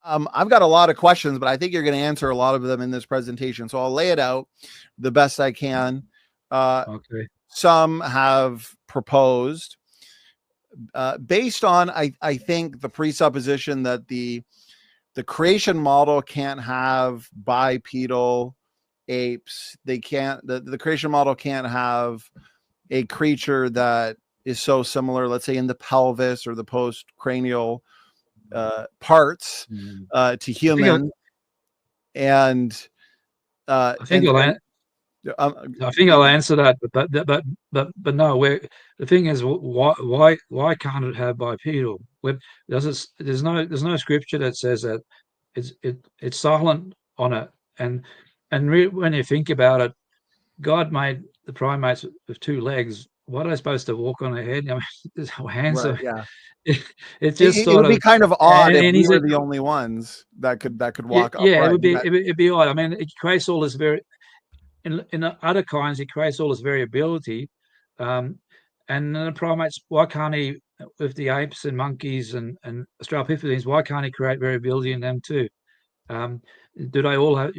I've got a lot of questions, but I think you're going to answer a lot of them in this presentation. So I'll lay it out the best I can. Okay. Some have proposed, based on, I think, the presupposition that the creation model can't have bipedal apes. They can't, the creation model can't have a creature that is so similar, let's say in the pelvis or the post-cranial parts to human. I think I'll answer that, but no. The thing is, why can't it have bipedal? There's no scripture that says that. It's silent on it, and when you think about it, God made the primates with 2 legs. What are they supposed to walk on their head? I mean, there's no hands. Right, yeah. It's just it would be kind of odd if we were the only ones that could walk up. Yeah, it'd be odd. I mean, it creates all this in other kinds, it creates all this variability. And the primates, why can't he, with the apes and monkeys and Australopithecines, why can't he create variability in them too? Do they all have,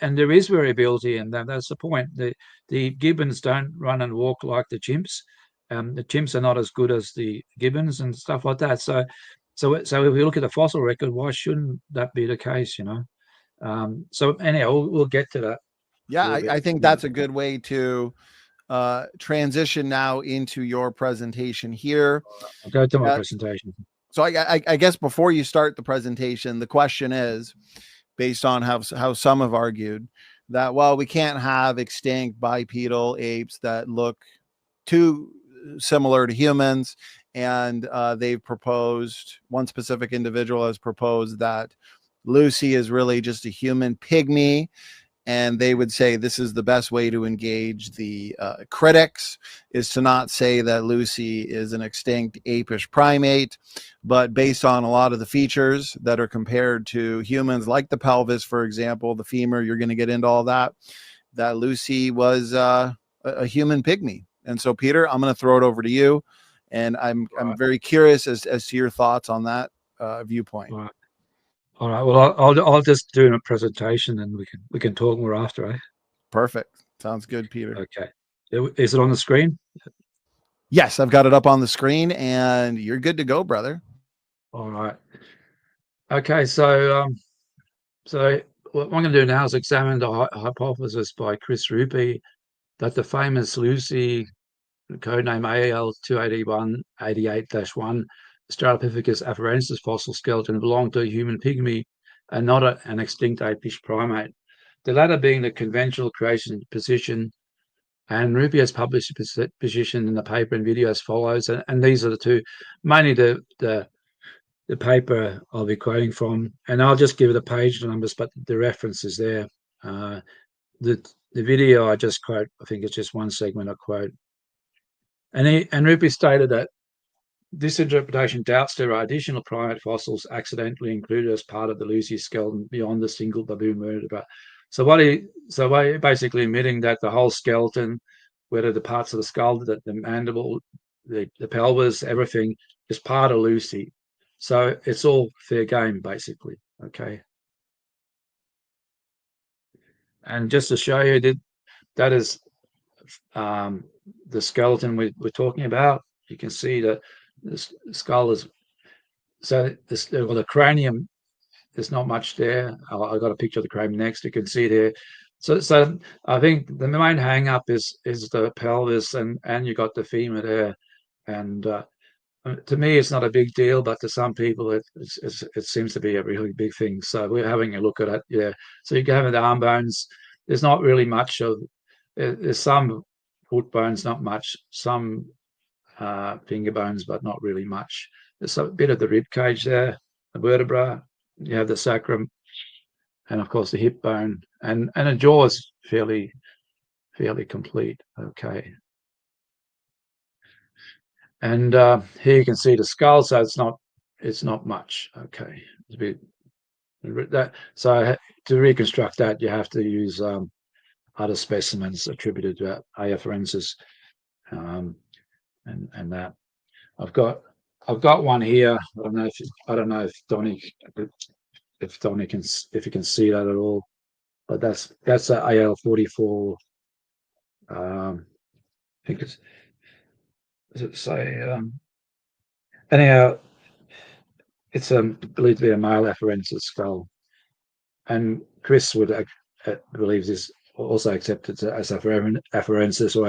and there is variability in them. That's the point. The gibbons don't run and walk like the chimps. The chimps are not as good as the gibbons and stuff like that. So if we look at the fossil record, why shouldn't that be the case? So anyhow, we'll get to that. Yeah, I think that's a good way to transition now into your presentation here. I'll go to my presentation. So I guess before you start the presentation, the question is, based on how some have argued, that, well, we can't have extinct bipedal apes that look too similar to humans. And they've proposed, one specific individual has proposed that Lucy is really just a human pygmy. And they would say this is the best way to engage the critics, is to not say that Lucy is an extinct apish primate, but based on a lot of the features that are compared to humans, like the pelvis, for example, the femur, you're going to get into all that, that Lucy was a human pygmy. And so, Peter, I'm going to throw it over to you. And I'm very curious as to your thoughts on that viewpoint. All right. Well, I'll just do a presentation, and we can talk more after, eh? Perfect. Sounds good, Peter. Okay. Is it on the screen? Yes, I've got it up on the screen, and you're good to go, brother. All right. Okay. So what I'm going to do now is examine the hypothesis by Chris Rupe that the famous Lucy, codename AL 281-88-1, Australopithecus afarensis fossil skeleton belonged to a human pygmy and not an extinct apish primate. The latter being the conventional creation position, and Rupe has published a position in the paper and video as follows. And these are the two, mainly the paper I'll be quoting from, and I'll just give the page numbers, but the reference is there. The video I just quote, I think it's just one segment I quote. And Rupe stated that this interpretation doubts there are additional primate fossils accidentally included as part of the Lucy skeleton beyond the single baboon vertebra. So basically admitting that the whole skeleton, whether the parts of the skull, the mandible, the pelvis, everything is part of Lucy. So it's all fair game, basically. Okay. And just to show you that is the skeleton we're talking about. You can see that the skull is, so the cranium, there's not much there. I got a picture of the cranium next. You can see there. So I think the main hang up is the pelvis, and you got the femur there. And to me, it's not a big deal, but to some people, it seems to be a really big thing. So we're having a look at it. Yeah. So you can have the arm bones. There's not really much of. There's some foot bones, not much. Some finger bones, but not really much. There's a bit of the rib cage there, the vertebra. You have the sacrum, and of course the hip bone, and the jaw is fairly complete. Okay. And here you can see the skull, so it's not much. Okay, it's a bit that. So to reconstruct that, you have to use other specimens attributed to A. afarensis, and that. I've got one here. I don't know if Donnie could if you can see that at all. But that's a AL44. I think it's, does it say? Anyhow, it's believed to be a male afarensis skull, and Chris would believes this also accepted as afarensis or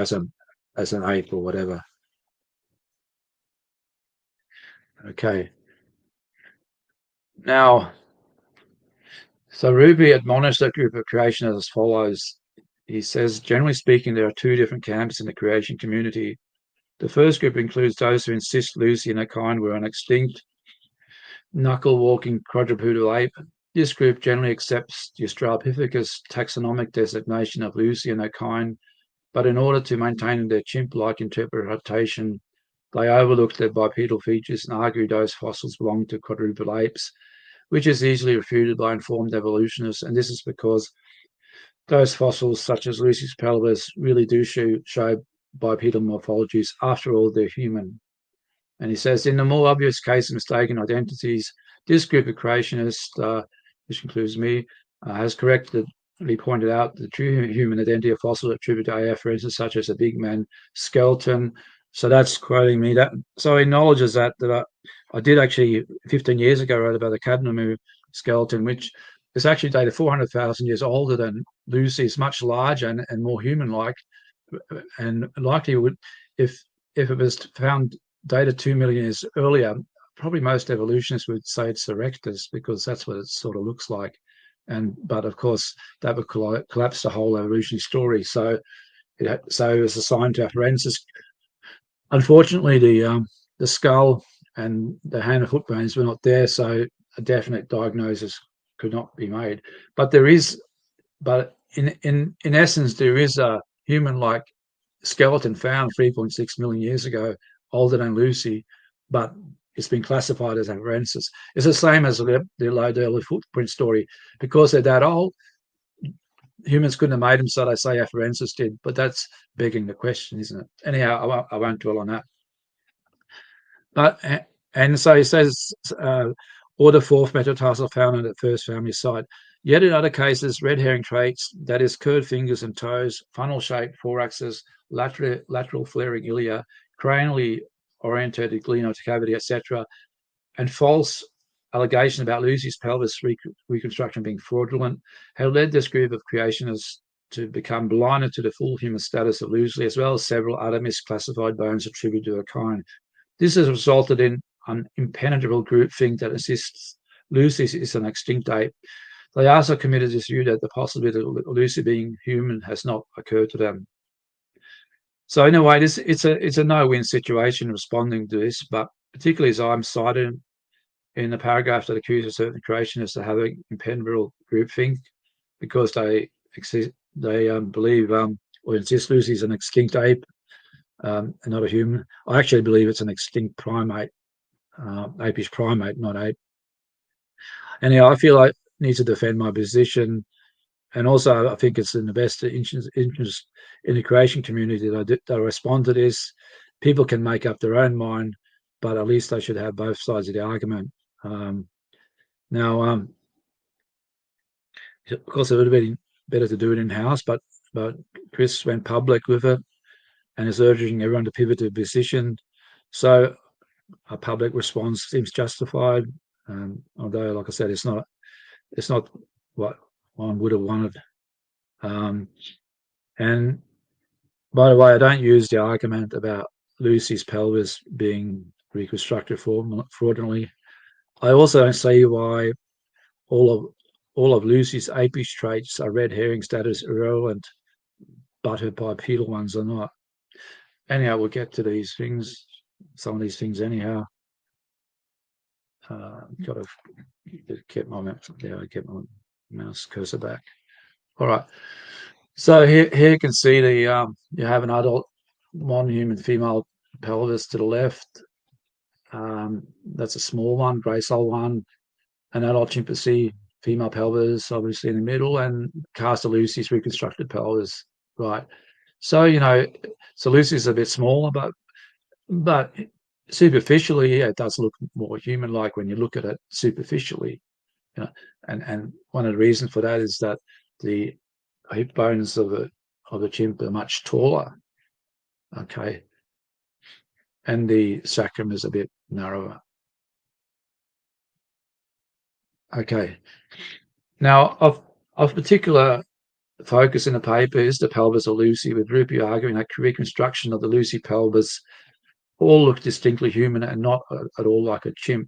as an ape or whatever. Okay. Now, so Rupe admonished that group of creationists as follows. He says, generally speaking, there are two different camps in the creation community. The first group includes those who insist Lucy and her kind were an extinct, knuckle-walking quadrupedal ape. This group generally accepts the Australopithecus taxonomic designation of Lucy and her kind, but in order to maintain their chimp-like interpretation, they overlook their bipedal features and argue those fossils belong to quadrupedal apes, which is easily refuted by informed evolutionists, and this is because those fossils, such as Lucy's pelvis, really do show bipedal morphologies. After all, they're human. And he says, in the more obvious case of mistaken identities, this group of creationists, which includes me, has correctly pointed out the true human identity of fossils attributed to AF, for instance, such as a big man skeleton. So that's quoting me. So he acknowledges that I did actually 15 years ago wrote about the Cadmium skeleton, which is actually dated 400,000 years older than Lucy's, much larger and more human-like, and likely would, if it was found dated 2 million years earlier, probably most evolutionists would say it's erectus because that's what it sort of looks like. But of course, that would collapse the whole evolutionary story. So it was assigned to afarensis. Unfortunately, the skull and the hand and foot bones were not there, so a definite diagnosis could not be made. But in essence, there is a human-like skeleton found 3.6 million years ago, older than Lucy, but it's been classified as afarensis. It's the same as the low footprint story. Because they're that old, humans couldn't have made them, so they say afarensis did. But that's begging the question, isn't it? Anyhow, I won't dwell on that. And so he says, or the fourth metatarsal found in the first family site. Yet in other cases, red herring traits, that is curved fingers and toes, funnel-shaped thoraxes, lateral flaring ilia, cranially orientated glenoid cavity, etc., and false allegation about Lucy's pelvis reconstruction being fraudulent, have led this group of creationists to become blinded to the full human status of Lucy, as well as several other misclassified bones attributed to her kind. This has resulted in an impenetrable groupthink that insists Lucy is an extinct ape. They also committed this view that the possibility of Lucy being human has not occurred to them. So in a way, it's a no-win situation responding to this, but particularly as I'm cited in the paragraph that accuses certain creationists of having impenetrable groupthink because they believe or insist Lucy is an extinct ape, and not a human. I actually believe it's an extinct primate, apish primate, not ape. Anyhow, I feel I need to defend my position, and also I think it's in the best interest in the creation community that I respond to this. People can make up their own mind, but at least they should have both sides of the argument. Now, of course, it would have been better to do it in-house, but Chris went public with it and is urging everyone to pivot to a position. So a public response seems justified, although, like I said, it's not what one would have wanted. And by the way, I don't use the argument about Lucy's pelvis being reconstructed fraudulently. I also don't see why all of Lucy's apish traits are red herring status irrelevant, but her bipedal ones are not. Anyhow, we'll get to these things, some of these things anyhow. Got to get my mouse cursor back. All right. So here you can see you have an adult modern human female pelvis to the left. That's a small one, gracile one. An adult chimpanzee female pelvis, obviously in the middle, and Castor Lucy's reconstructed pelvis, right? So so Lucy's a bit smaller, but superficially, yeah, it does look more human-like when you look at it superficially. You know, and one of the reasons for that is that the hip bones of a chimp are much taller. Okay, and the sacrum is a bit narrower. Okay, now of particular focus in the paper is the pelvis of Lucy, with Rupe arguing that reconstruction of the Lucy pelvis all look distinctly human and not at all like a chimp.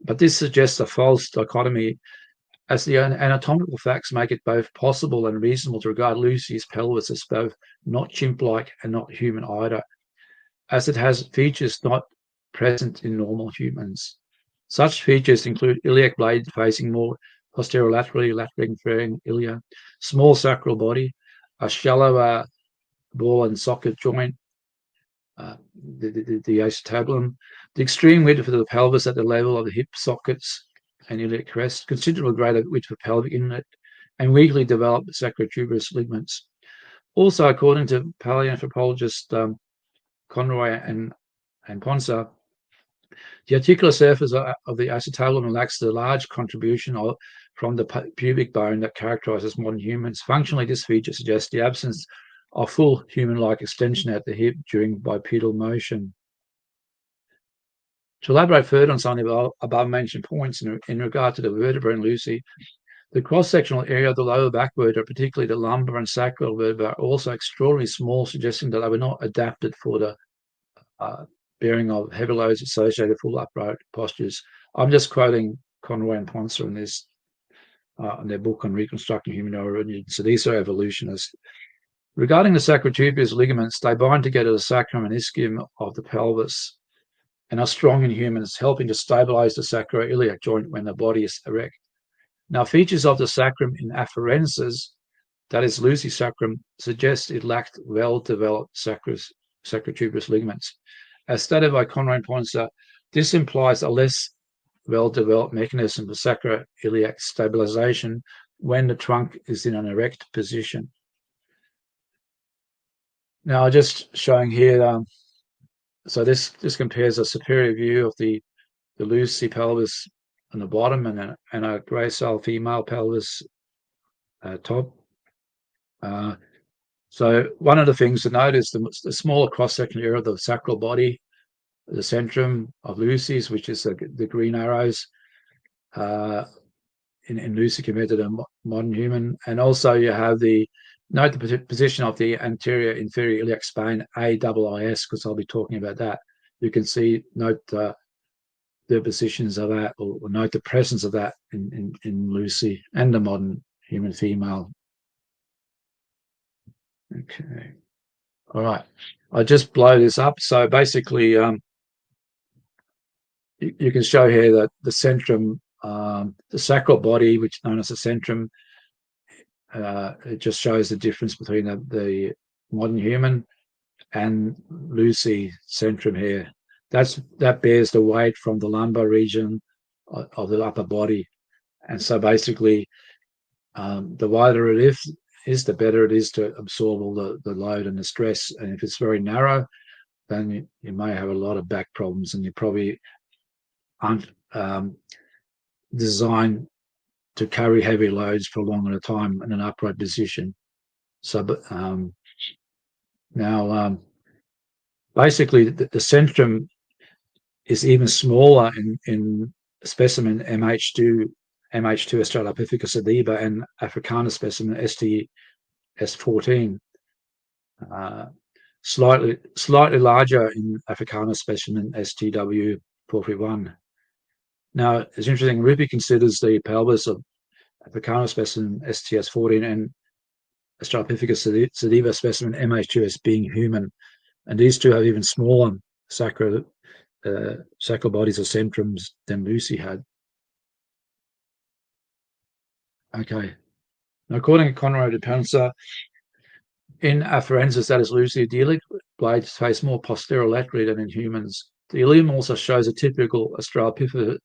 But this suggests a false dichotomy, as the anatomical facts make it both possible and reasonable to regard Lucy's pelvis as both not chimp-like and not human either, as it has features not present in normal humans. Such features include iliac blade facing more posterolaterally, lateral ilia, small sacral body, a shallower ball and socket joint, the acetabulum, the extreme width of the pelvis at the level of the hip sockets and iliac crest, considerable greater width for pelvic inlet, and weakly developed sacrotuberous ligaments. Also, according to paleoanthropologist Conroy and Ponsa, the articular surface of the acetabulum lacks the large contribution from the pubic bone that characterizes modern humans. Functionally, this feature suggests the absence of full human-like extension at the hip during bipedal motion. To elaborate further on some of the above-mentioned points in regard to the vertebrae in Lucy, the cross-sectional area of the lower back vertebra, particularly the lumbar and sacral vertebrae, are also extraordinarily small, suggesting that they were not adapted for the bearing of heavy loads associated with full upright postures. I'm just quoting Conroy and Ponsa in this in their book on reconstructing human origin. So these are evolutionists. Regarding the sacrotuberous ligaments, they bind together the sacrum and ischium of the pelvis and are strong in humans, helping to stabilize the sacroiliac joint when the body is erect. Now, features of the sacrum in afarensis, that is Lucy's sacrum, suggest it lacked well-developed sacrotuberous ligaments. As stated by Conroy and Ponsa, this implies a less well-developed mechanism for sacroiliac stabilization when the trunk is in an erect position. Now, just showing here, so this compares a superior view of the Lucy pelvis on the bottom and a gracile female pelvis top. So one of the things to note is the smaller cross-section area of the sacral body, the centrum of Lucy's, which is the green arrows in Lucy compared to the modern human. And also you have note the position of the anterior inferior iliac spine, AIIS, because I'll be talking about that. You can note the positions of that, or note the presence of that in Lucy and the modern human female. Okay. All right. I just blow this up. So basically, you can show here that the centrum, the sacral body, which is known as the centrum, it just shows the difference between the modern human and Lucy centrum here. That bears the weight from the lumbar region of the upper body. And so basically, the wider it is, the better it is to absorb all the load and the stress. And if it's very narrow, then you may have a lot of back problems, and you probably aren't designed to carry heavy loads for a long time in an upright position. So now basically the centrum is even smaller in specimen MH2 Australopithecus adiba and Africanus specimen STS14. Slightly larger in Africanus specimen STW431. Now, it's interesting, Rupe considers the pelvis of Africanus specimen STS14 and Australopithecus sediva specimen MH2 as being human, and these two have even smaller sacral bodies or centrums than Lucy had. Okay. Now, according to Conroy and Ponsa, in afarensis, that is Lucy, the iliac blades face more posterolaterally than in humans. The ilium also shows a typical Australopith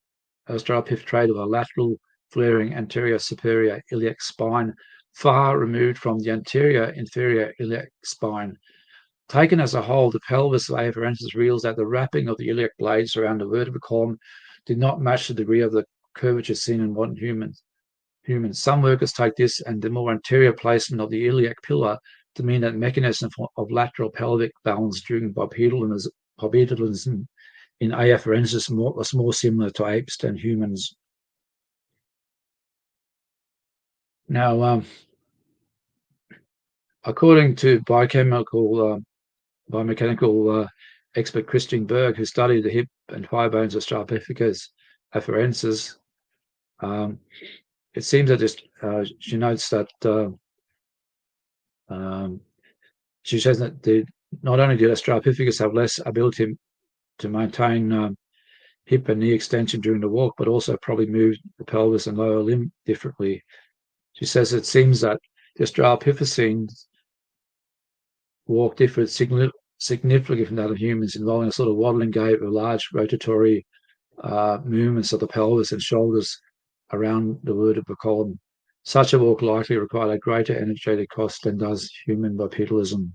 trait of a lateral flaring anterior superior iliac spine, far removed from the anterior inferior iliac spine. Taken as a whole, the pelvis of afarensis reveals that the wrapping of the iliac blades around the vertebral column did not match the degree of the curvature seen in modern humans. Some workers take this and the more anterior placement of the iliac pillar to mean that mechanism of lateral pelvic balance during bipedalism in AIIS was more similar to apes than humans. Now, according to biomechanical expert Christian Berg, who studied the hip and thigh bones of Australopithecus afarensis, it seems that she notes that she says that not only did Australopithecus have less ability to maintain hip and knee extension during the walk, but also probably moved the pelvis and lower limb differently. She says it seems that the Australopithecines walk differed significantly from that of humans, involving a sort of waddling gait with large rotatory movements of the pelvis and shoulders around the vertebral column. Such a walk likely required a greater energetic cost than does human bipedalism.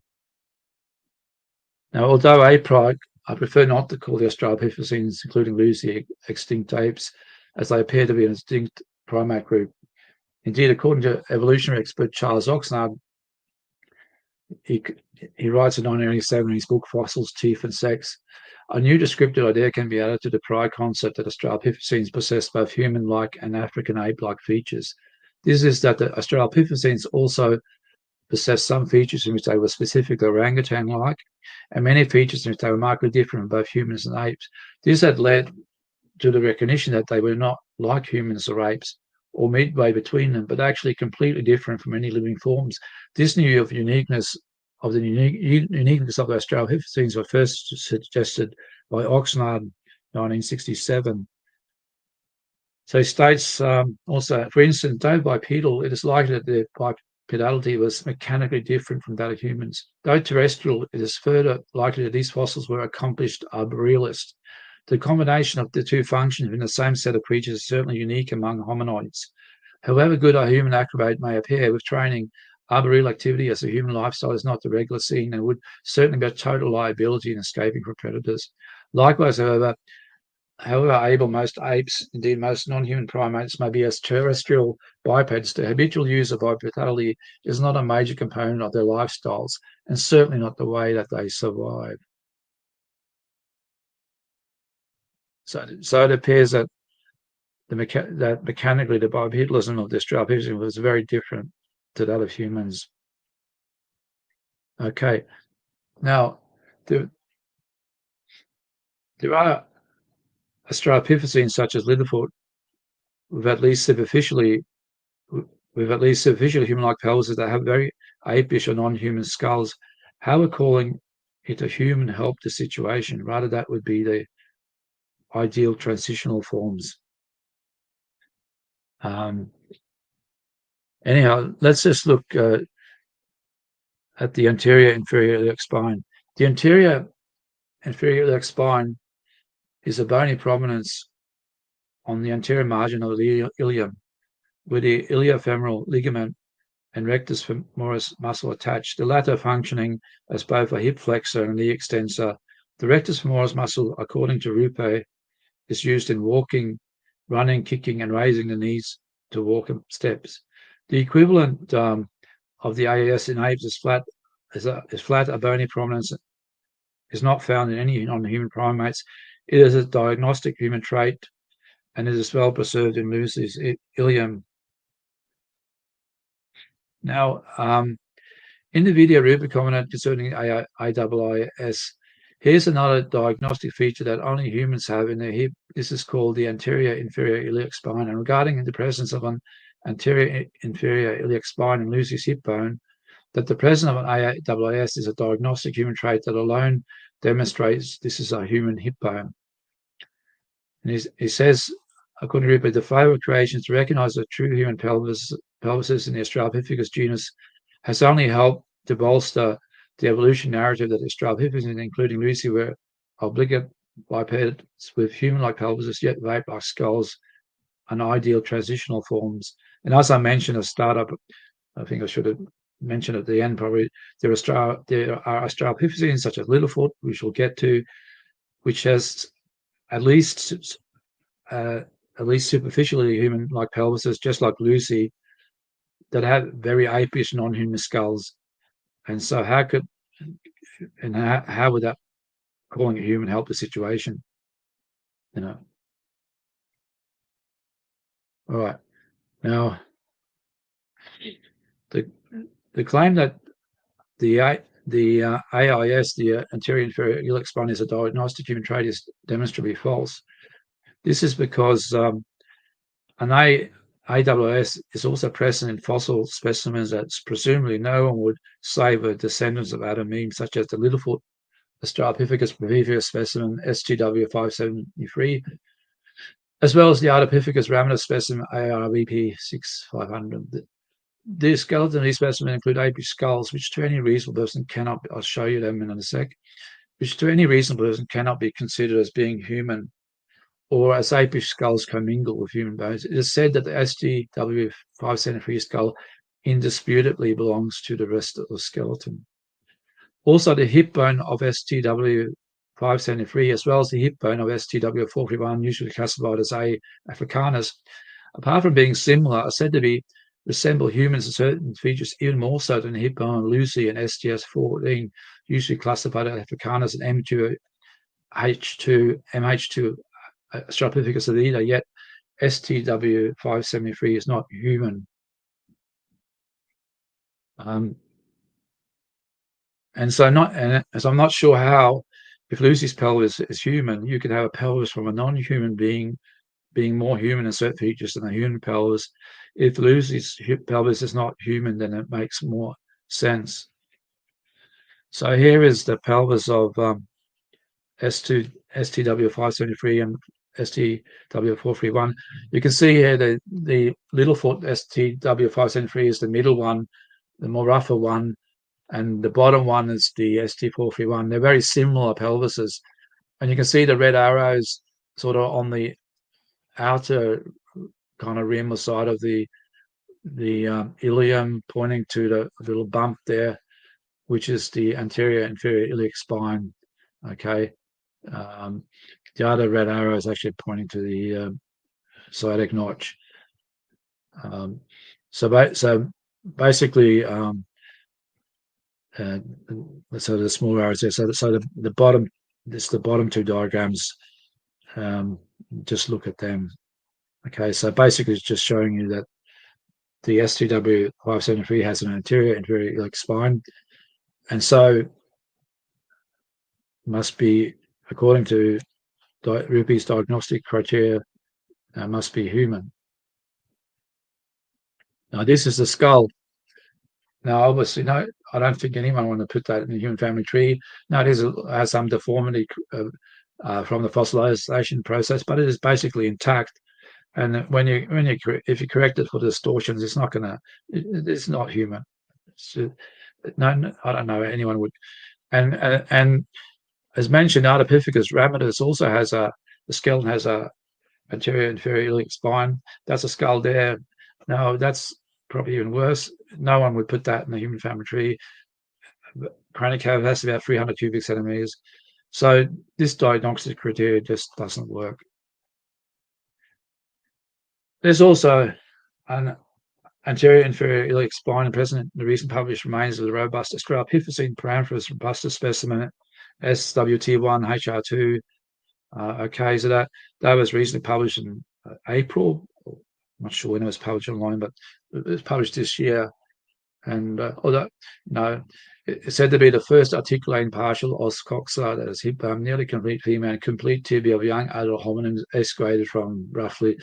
Now, although aprite, I prefer not to call the Australopithecines, including Lucy, extinct apes, as they appear to be an extinct primate group. Indeed, according to evolutionary expert Charles Oxnard, he writes in 1987 in his book Fossils, Teeth and Sex, a new descriptive idea can be added to the prior concept that Australopithecines possess both human-like and African ape-like features. This is that the Australopithecines also possess some features in which they were specifically orangutan-like, and many features in which they were markedly different from both humans and apes. This had led to the recognition that they were not like humans or apes, or midway between them, but actually completely different from any living forms. This new uniqueness of the uniqueness of the Australopithecines was first suggested by Oxnard in 1967. So he states also, for instance, though bipedal, it is likely that their bipedality was mechanically different from that of humans. Though terrestrial, it is further likely that these fossils were accomplished arborealists. The combination of the two functions in the same set of creatures is certainly unique among hominoids. However good a human acrobat may appear, with training, arboreal activity as a human lifestyle is not the regular scene and would certainly be a total liability in escaping from predators. Likewise, however able most apes, indeed most non-human primates, may be as terrestrial bipeds, the habitual use of bipedality is not a major component of their lifestyles, and certainly not the way that they survive. So it appears that mechanically the bipedalism of the Australopithecus was very different to that of humans. Okay, now there are Australopithecines such as Littlefoot with at least superficially human-like pelvises that have very apish or non-human skulls. How we're calling it a human help the situation, rather that would be the ideal transitional forms. Anyhow, let's just look at the anterior inferior iliac spine. The anterior inferior iliac spine is a bony prominence on the anterior margin of the ilium, where the iliofemoral ligament and rectus femoris muscle attached, the latter functioning as both a hip flexor and knee extensor. The rectus femoris muscle, according to Rupe, is used in walking, running, kicking, and raising the knees to walk steps. The equivalent of the AIIS in apes is flat. A bony prominence is not found in any non-human primates. It is a diagnostic human trait, and it is well preserved in Lucy's ilium. Now, in the video Rupe commented concerning AIIS, here's another diagnostic feature that only humans have in their hip. This is called the anterior inferior iliac spine. And regarding the presence of an anterior inferior iliac spine in Lucy's hip bone, that the presence of an AIIS is a diagnostic human trait that alone demonstrates this is a human hip bone. And he says, according to Rupe, the favorite creation to recognize the true human pelvises in the Australopithecus genus has only helped to bolster the evolution narrative that Australopithecines, including Lucy, were obligate bipeds with human-like pelvises, yet ape-like skulls, and ideal transitional forms. And as I mentioned, a startup, I think I should have mentioned at the end probably, there are Australopithecines such as Littlefoot, which we'll get to, which has at least at least superficially human-like pelvises, just like Lucy, that have very apish non-human skulls. And so how would that calling it human help the situation? All right. Now, the claim that the AIIS, the anterior inferior iliac spine, is a diagnostic human trait is demonstrably false. This is because an AIIS is also present in fossil specimens that presumably no one would say were descendants of Adam and Eve, such as the Littlefoot Australopithecus brevius specimen STW 573, as well as the Ardipithecus raminis specimen ARVP 6500. The skeleton of these specimens include apish skulls, which to any reasonable person cannot, I'll show you them in a sec, which to any reasonable person cannot be considered as being human, or as apish skulls commingle with human bones. It is said that the STW 573 skull indisputably belongs to the rest of the skeleton. Also, the hip bone of STW 573, as well as the hip bone of STW 431, usually classified as A. africanus, apart from being similar, are said to resemble humans in certain features, even more so than the hip bone of Lucy and STS 14, usually classified as africanus and M2H2, MH2 Australopithecus adida, yet STW 573 is not human. And so I'm not sure how, if Lucy's pelvis is human, you could have a pelvis from a non-human being more human in certain features than a human pelvis. If Lucy's pelvis is not human, then it makes more sense. So here is the pelvis of STW 573 and STW 431. You can see here the Littlefoot STW 573 is the middle one, the more rougher one, and the bottom one is the ST 431. They're very similar pelvises, and you can see the red arrows sort of on the outer kind of rim or side of the ilium, pointing to the little bump there, which is the anterior inferior iliac spine. Okay, the other red arrow is actually pointing to the sciatic notch. So basically, so the small arrows there. So the bottom, this the bottom two diagrams. Just look at them. Okay, so basically it's just showing you that the STW 573 has an anterior inferior iliac spine, and so must be, according to Rupe's diagnostic criteria, must be human. Now this is the skull. Now obviously, no, I don't think anyone want to put that in the human family tree. Now it has some deformity from the fossilization process, but it is basically intact. And if you correct it for distortions, it's not gonna. It's not human. No, I don't know anyone would. And as mentioned, Ardipithecus raminis also has the skeleton has a anterior inferior iliac spine. That's a skull there. Now that's probably even worse. No one would put that in the human family tree. Cranial cavity has about 300 cubic centimeters. So this diagnostic criteria just doesn't work. There's also an anterior inferior iliac spine present in the recent published remains of the robust Australopithecine paramorphous robustus specimen SWT1 HR2. Okay, so that was recently published in April. I'm not sure when it was published online, but it was published this year. And although it's said to be the first articulating partial os coxa that is hip bone, nearly complete female, and complete tibia of young adult hominins excavated from roughly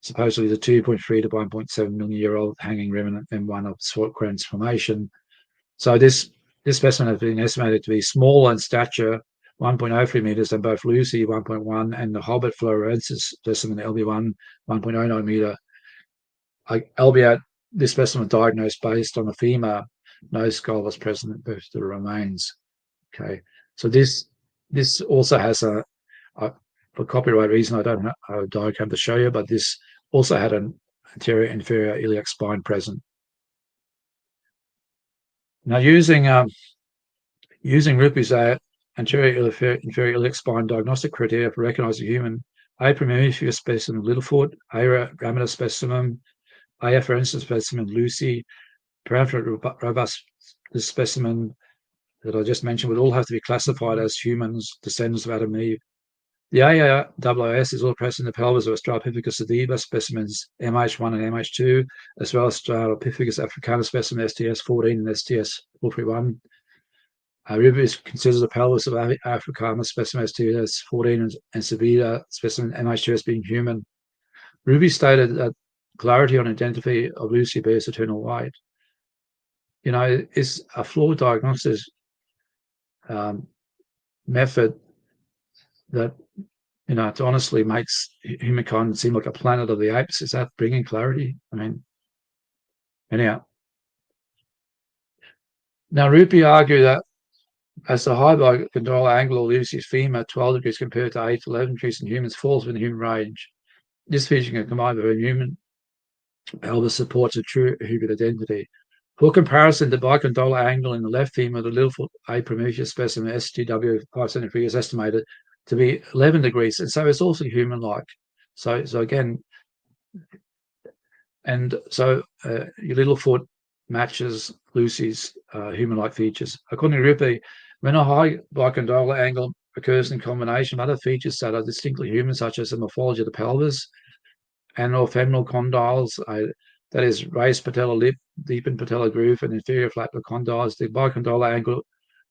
supposedly the 2.3 to 1.7 million year old hanging remnant M1 of short Crans formation. So this specimen has been estimated to be smaller in stature, 1.03 meters, than both Lucy 1.1 and the Hobbit florensis specimen LB1 1.09 meter. Albeit this specimen was diagnosed based on a femur, no skull was present at birth to the remains. Okay, so this also has for copyright reason, I don't have a diagram to show you, but this also had an anterior inferior iliac spine present. Now, using Rupe's anterior inferior iliac spine diagnostic criteria for recognizing human A. prometheus specimen Littlefoot, A. ramida specimen, A. afarensis specimen Lucy, parameter robust specimen that I just mentioned would all have to be classified as humans, descendants of Adam and Eve. The AIIS is all present in the pelvis of Australopithecus sativa specimens MH1 and MH2, as well as Australopithecus africanus specimen STS14 and STS431. Rupe considers the pelvis of africanus specimen STS14 and sativa specimen MH2 as being human. Rupe stated that clarity on identity of Lucy bears eternal weight. You know, is a flawed diagnostic method that, you know, it honestly makes humankind seem like a planet of the apes. Is that bringing clarity? I mean, anyhow. Now, Rupe argued that as the high bicondylar angle of Lucy's femur, 12 degrees compared to 8 to 11 degrees in humans, falls within the human range. This feature can combine with a human pelvis supports a true human identity. For comparison, the bicondylar angle in the left femur of the Littlefoot A. prometheus specimen STW 573 is estimated to be 11 degrees, and so it's also human-like. So again, and so your Littlefoot matches Lucy's human-like features. According to Rupe, when a high bicondylar angle occurs in combination with other features that are distinctly human, such as the morphology of the pelvis and or femoral condyles, that is, raised patellar lip, deepened patellar groove, and inferior flattened condyles, the bicondylar angle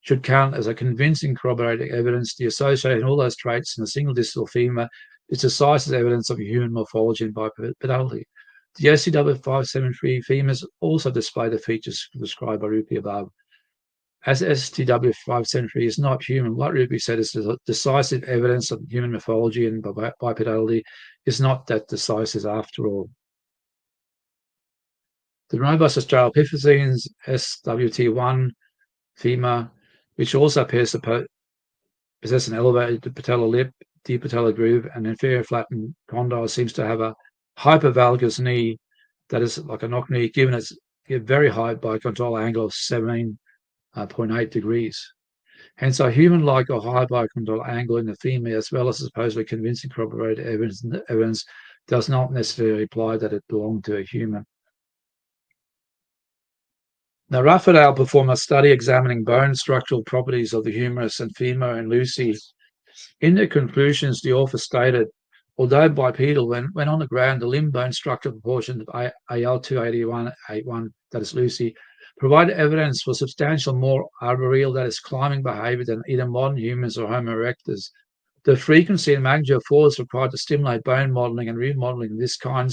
should count as a convincing corroborating evidence. The association of all those traits in a single distal femur is decisive evidence of human morphology and bipedality. The SCW 573 femurs also display the features described by Rupe above. As STW 573 is not human, what Rupe said is decisive evidence of human morphology and bipedality is not that decisive after all. The robust Australopithecines SWT1 femur, which also appears to possess an elevated patellar lip, deep patellar groove, and inferior flattened condyle, seems to have a hypervalgus knee that is like a knock knee, given its very high bicondylar angle of 17.8 degrees. Hence, a human-like or high bicondylar angle in the femur, as well as supposedly convincing corroborated evidence, does not necessarily imply that it belonged to a human. Now, Rupe et al. Performed a study examining bone structural properties of the humerus and femur in Lucy. In their conclusions, the author stated, although bipedal, when on the ground, the limb bone structure proportion of AL281-81, that is Lucy, provide evidence for substantial more arboreal, that is climbing behavior than either modern humans or Homo erectus. The frequency and magnitude of falls required to stimulate bone modeling and remodeling of this kind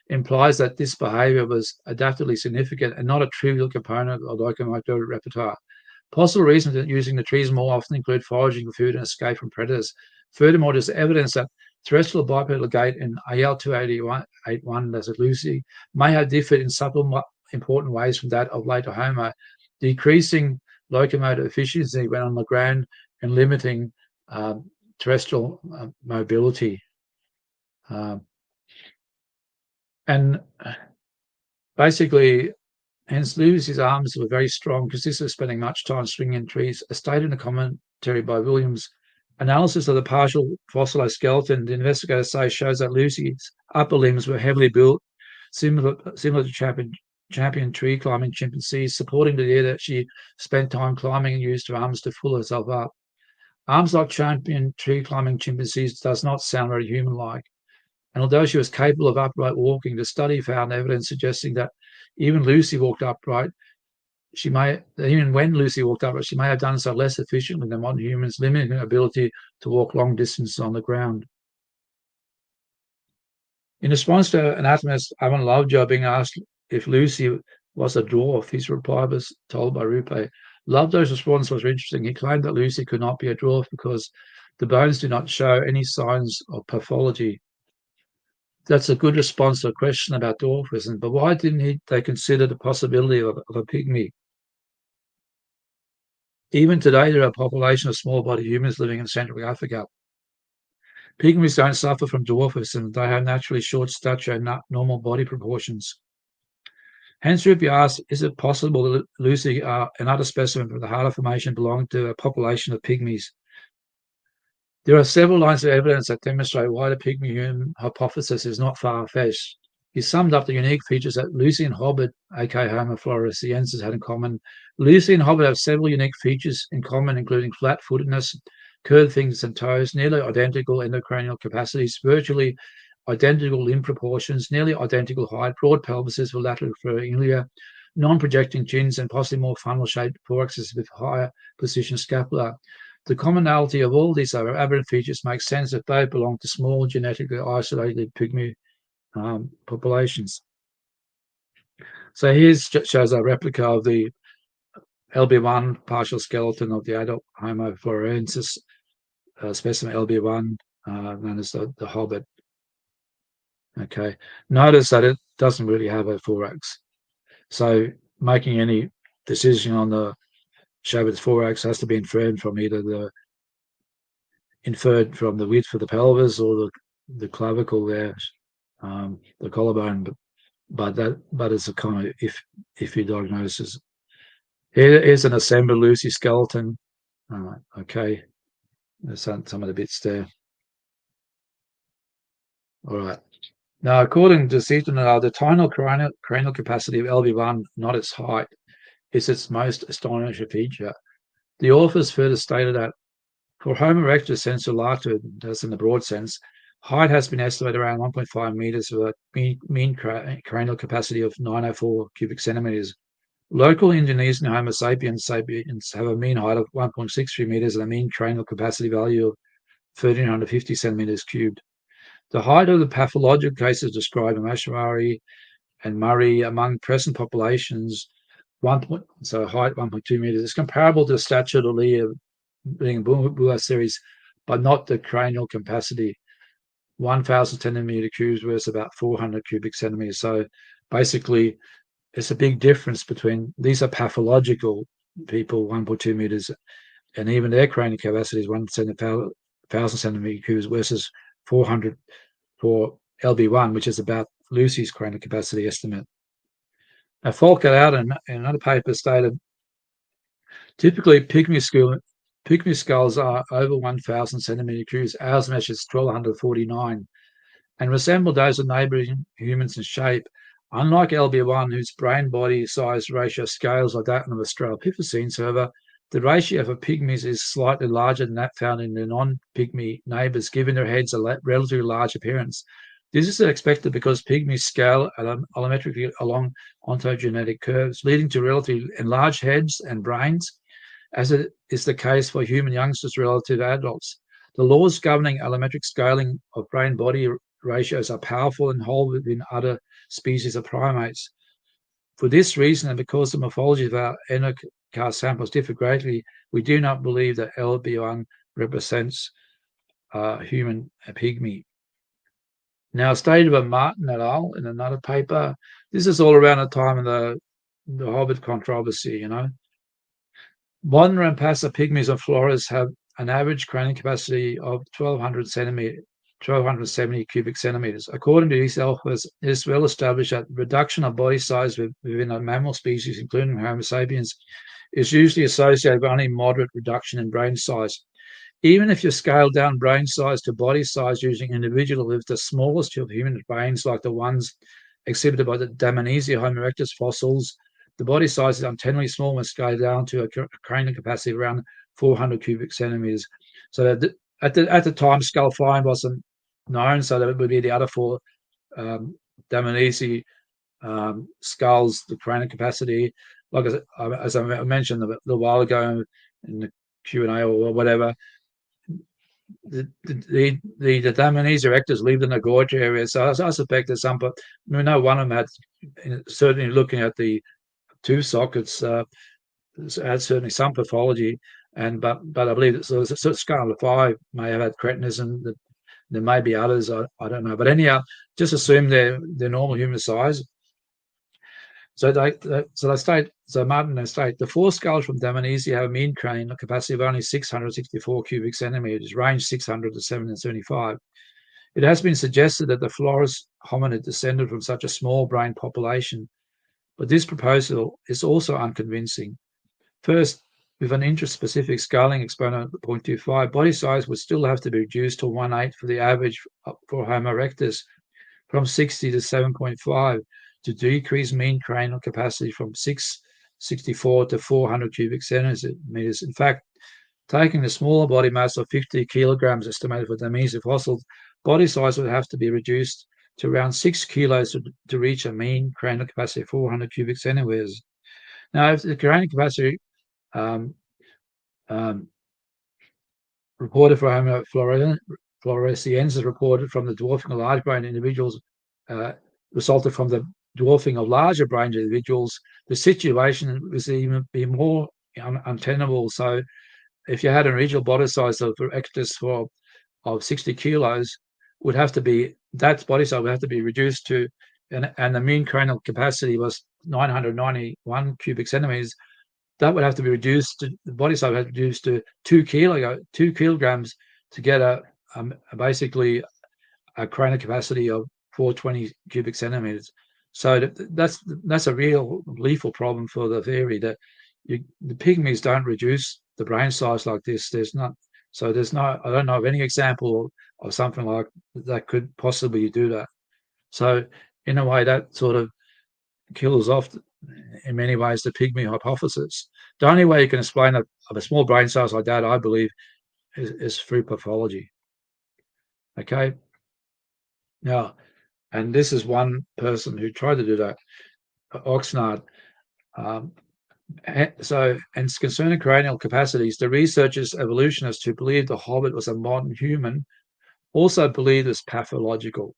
implies that this behavior was adaptively significant and not a trivial component of locomotor repertoire. Possible reasons for using the trees more often include foraging for food and escape from predators. Furthermore, there's evidence that terrestrial bipedal gait in AL281, that's at Lucy, may have differed in subtle important ways from that of later Homo, decreasing locomotor efficiency when on the ground and limiting terrestrial mobility. And basically, hence Lucy's arms were very strong because this was spending much time swinging trees. As stated in a commentary by Williams, analysis of the partial fossilized skeleton, the investigators say, shows that Lucy's upper limbs were heavily built, similar to champion tree climbing chimpanzees, supporting the idea that she spent time climbing and used her arms to pull herself up. Arms like champion tree climbing chimpanzees does not sound very human-like. And although she was capable of upright walking, the study found evidence suggesting that even when Lucy walked upright, she may have done so less efficiently than modern humans, limiting her ability to walk long distances on the ground. In response to anatomist Alan Lovejoy being asked if Lucy was a dwarf, his reply was told by Rupe. Lovejoy's response was interesting. He claimed that Lucy could not be a dwarf because the bones do not show any signs of pathology. That's a good response to a question about dwarfism, but why didn't they consider the possibility of a pygmy? Even today, there are a population of small-bodied humans living in Central Africa. Pygmies don't suffer from dwarfism. They have naturally short stature and normal body proportions. Hence, Rupe asked, is it possible that Lucy, another specimen from the Harder Formation, belonged to a population of pygmies? There are several lines of evidence that demonstrate why the Pygmy human hypothesis is not far-fetched. He summed up the unique features that Lucy and Hobbit, aka Homo floresiensis, had in common. Lucy and Hobbit have several unique features in common, including flat-footedness, curved fingers and toes, nearly identical endocranial capacities, virtually identical limb proportions, nearly identical height, broad pelvises for lateral ilia, non-projecting chins, and possibly more funnel-shaped thoraxes with higher position scapula. The commonality of all these other aberrant features makes sense that they belong to small, genetically isolated Pygmy populations. So here shows a replica of the LB1 partial skeleton of the adult Homo floresiensis specimen LB1, known as the Hobbit. Okay, notice that it doesn't really have a thorax. So making any decision on the shape of the thorax has to be inferred from either the width of the pelvis or the clavicle there, the collarbone. But it's a kind of iffy diagnosis. Here's an assembled Lucy skeleton. Okay, there's some of the bits there. All right. Now, according to Seaton, the tiny cranial capacity of LB1, not its height, is its most astonishing feature. The authors further stated that for Homo erectus sensu lato, that's in the broad sense, height has been estimated around 1.5 meters with a mean cranial capacity of 904 cubic centimeters. Local Indonesian Homo sapiens have a mean height of 1.63 meters and a mean cranial capacity value of 1,350 centimeters cubed. The height of the pathological cases described in Ashmari and Murray among present populations, height 1.2 meters, is comparable to the stature of the Lear being Bua series, but not the cranial capacity. 1,000 centimeter cubes versus about 400 cubic centimeters. So basically, it's a big difference between these are pathological people, 1.2 meters, and even their cranial capacity is 1,000 centimeter cubes versus 400 for LB1, which is about Lucy's cranial capacity estimate. Now, Falk et al. In another paper stated, typically Pygmy skulls are over 1,000 centimeter cubes. Ours measures 1,249 and resemble those of neighboring humans in shape. Unlike LB1, whose brain-body size ratio scales like that of Australopithecines, however, the ratio for pygmies is slightly larger than that found in the non-pygmy neighbours, giving their heads a relatively large appearance. This is expected because pygmies scale allometrically along ontogenetic curves, leading to relatively enlarged heads and brains, as it is the case for human youngsters relative to adults. The laws governing allometric scaling of brain-body ratios are powerful and hold within other species of primates. For this reason, and because the morphology of our NOCAR samples differ greatly, we do not believe that LB1 represents human pygmy. Now, stated by Martin et al. In another paper, this is all around the time of the Hobbit controversy, you know. Modern Rampasa pygmies and floras have an average cranial capacity of 1,270 cubic centimeters. According to these authors, it is well established that reduction of body size within a mammal species, including Homo sapiens, is usually associated with only moderate reduction in brain size. Even if you scale down brain size to body size using individuals with the smallest of human brains, like the ones exhibited by the Damanesia Homo erectus fossils, the body size is untenably small when scaled down to a cranial capacity of around 400 cubic centimeters. So that at the time, skull flying wasn't known, so that it would be the other four Damanesia skulls, the cranial capacity. Like as I mentioned a little while ago in the Q&A or whatever, the Damanesia erectus lived in the gorge area, so I suspect that some, but we know one of them had, certainly looking at the tooth sockets, had certainly some pathology, but I believe that so scale of 5 may have had cretinism. There may be others, I don't know, but anyhow, just assume they're normal human size. So Martin and state the 4 skulls from Damanesia have a mean cranial capacity of only 664 cubic centimeters, range 600 to 775. It has been suggested that the Flores hominid descended from such a small brain population, but this proposal is also unconvincing. First, with an intraspecific scaling exponent of 0.25, body size would still have to be reduced to 1/8 for the average for Homo erectus, from 60 to 7.5, to decrease mean cranial capacity from 664 to 400 cubic centimeters. In fact, taking the smaller body mass of 50 kilograms estimated for Demeter fossils, body size would have to be reduced to around 6 kilos to reach a mean cranial capacity of 400 cubic centimeters. Now, if the cranial capacity reported for Homo floresiensis reported from the dwarfing of large brain individuals resulted from the dwarfing of larger brain individuals, the situation was even be more untenable. So if you had an original body size of erectus of 60 kilos, would have to be, that body size would have to be reduced to, and the mean cranial capacity was 991 cubic centimeters. That would have to be reduced to, the body size would have to be reduced to 2 kilograms to get basically a cranial capacity of 420 cubic centimeters. So that's a real lethal problem for the theory that the pygmies don't reduce the brain size like this. I don't know of any example of something like that could possibly do that. So in a way, that sort of kills off, in many ways, the pygmy hypothesis. The only way you can explain of a small brain size like that, I believe, is through pathology. Okay. Now, and this is one person who tried to do that, Oxnard. So, and concerning cranial capacities, the researchers, evolutionists who believed the hobbit was a modern human, also believed it was pathological.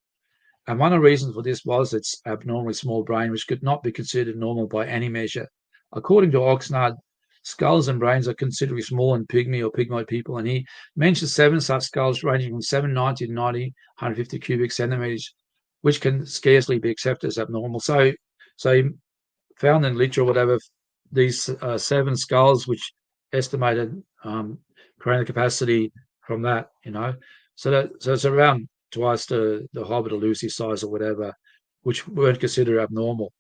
And one of the reasons for this was its abnormally small brain, which could not be considered normal by any measure. According to Oxnard, skulls and brains are considerably small in pygmy or pygmoid people, and he mentioned 7 such skulls ranging from 790 to 150 cubic centimeters, which can scarcely be accepted as abnormal. So he found in literature or whatever these 7 skulls, which estimated cranial capacity from that, So it's around twice the hobbit or Lucy size or whatever, which weren't considered abnormal.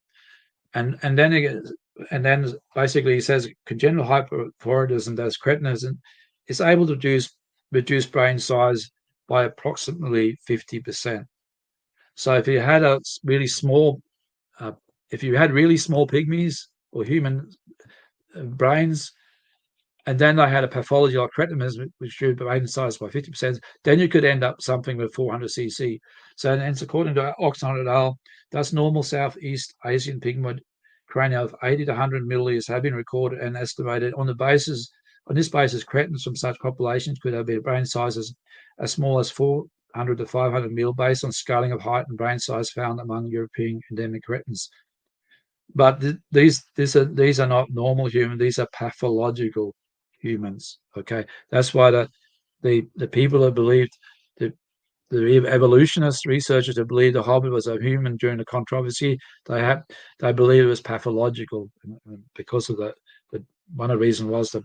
And then basically he says congenital hypothyroidism, that's cretinism, is able to reduce brain size by approximately 50%. So if you had really small pygmies or human brains, and then they had a pathology like cretinism, which drew brain size by 50%, then you could end up something with 400 cc. So, and according to Oxnard et al., that's normal Southeast Asian pygmoid cranial of 80 to 100 milliliters have been recorded and estimated. On this basis, cretins from such populations could have brain sizes as small as 400 to 500 mil, based on scaling of height and brain size found among European endemic cretins. But these are not normal humans; these are pathological humans. Okay, that's why the people who believed, the evolutionist researchers who believed the hobbit was a human during the controversy, they believe it was pathological because of the one of the reasons was the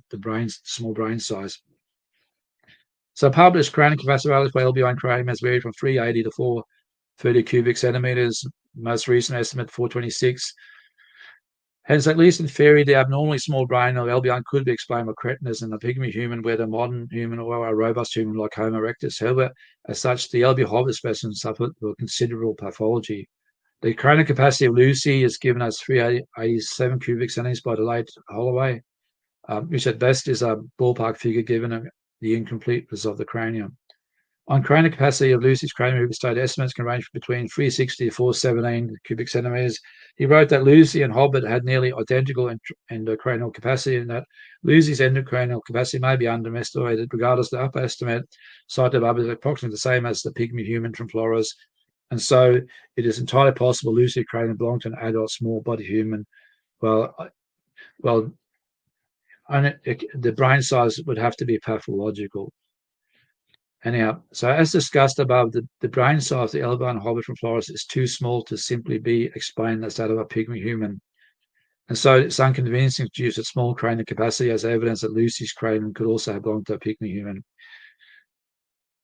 small brain size. So published cranial capacity values by LBI and cranium has varied from 380 to 430 cubic centimeters. Most recent estimate 426. Hence, at least in theory, the abnormally small brain of LBI could be explained by cretinism in a pygmy human, whether a modern human or a robust human like Homo erectus. However, as such, the LB hobbit specimens suffered considerable pathology. The cranial capacity of Lucy is given as 387 cubic centimeters by the late Holloway, which at best is a ballpark figure given the incompleteness of the cranium. On cranial capacity of Lucy's cranium, state estimates can range between 360 to 417 cubic centimeters. He wrote that Lucy and Hobbit had nearly identical endocranial capacity, and that Lucy's endocranial capacity may be underestimated, regardless the upper estimate cited above is approximately the same as the pygmy human from Flores. And so it is entirely possible Lucy's cranium belonged to an adult small body human. Well, the brain size would have to be pathological. Anyhow, so as discussed above, the brain size of the Elba hobbit from Flores is too small to simply be explained as that of a pygmy human. And so it's unconvincing to use a small cranial capacity as evidence that Lucy's cranium could also have belonged to a pygmy human.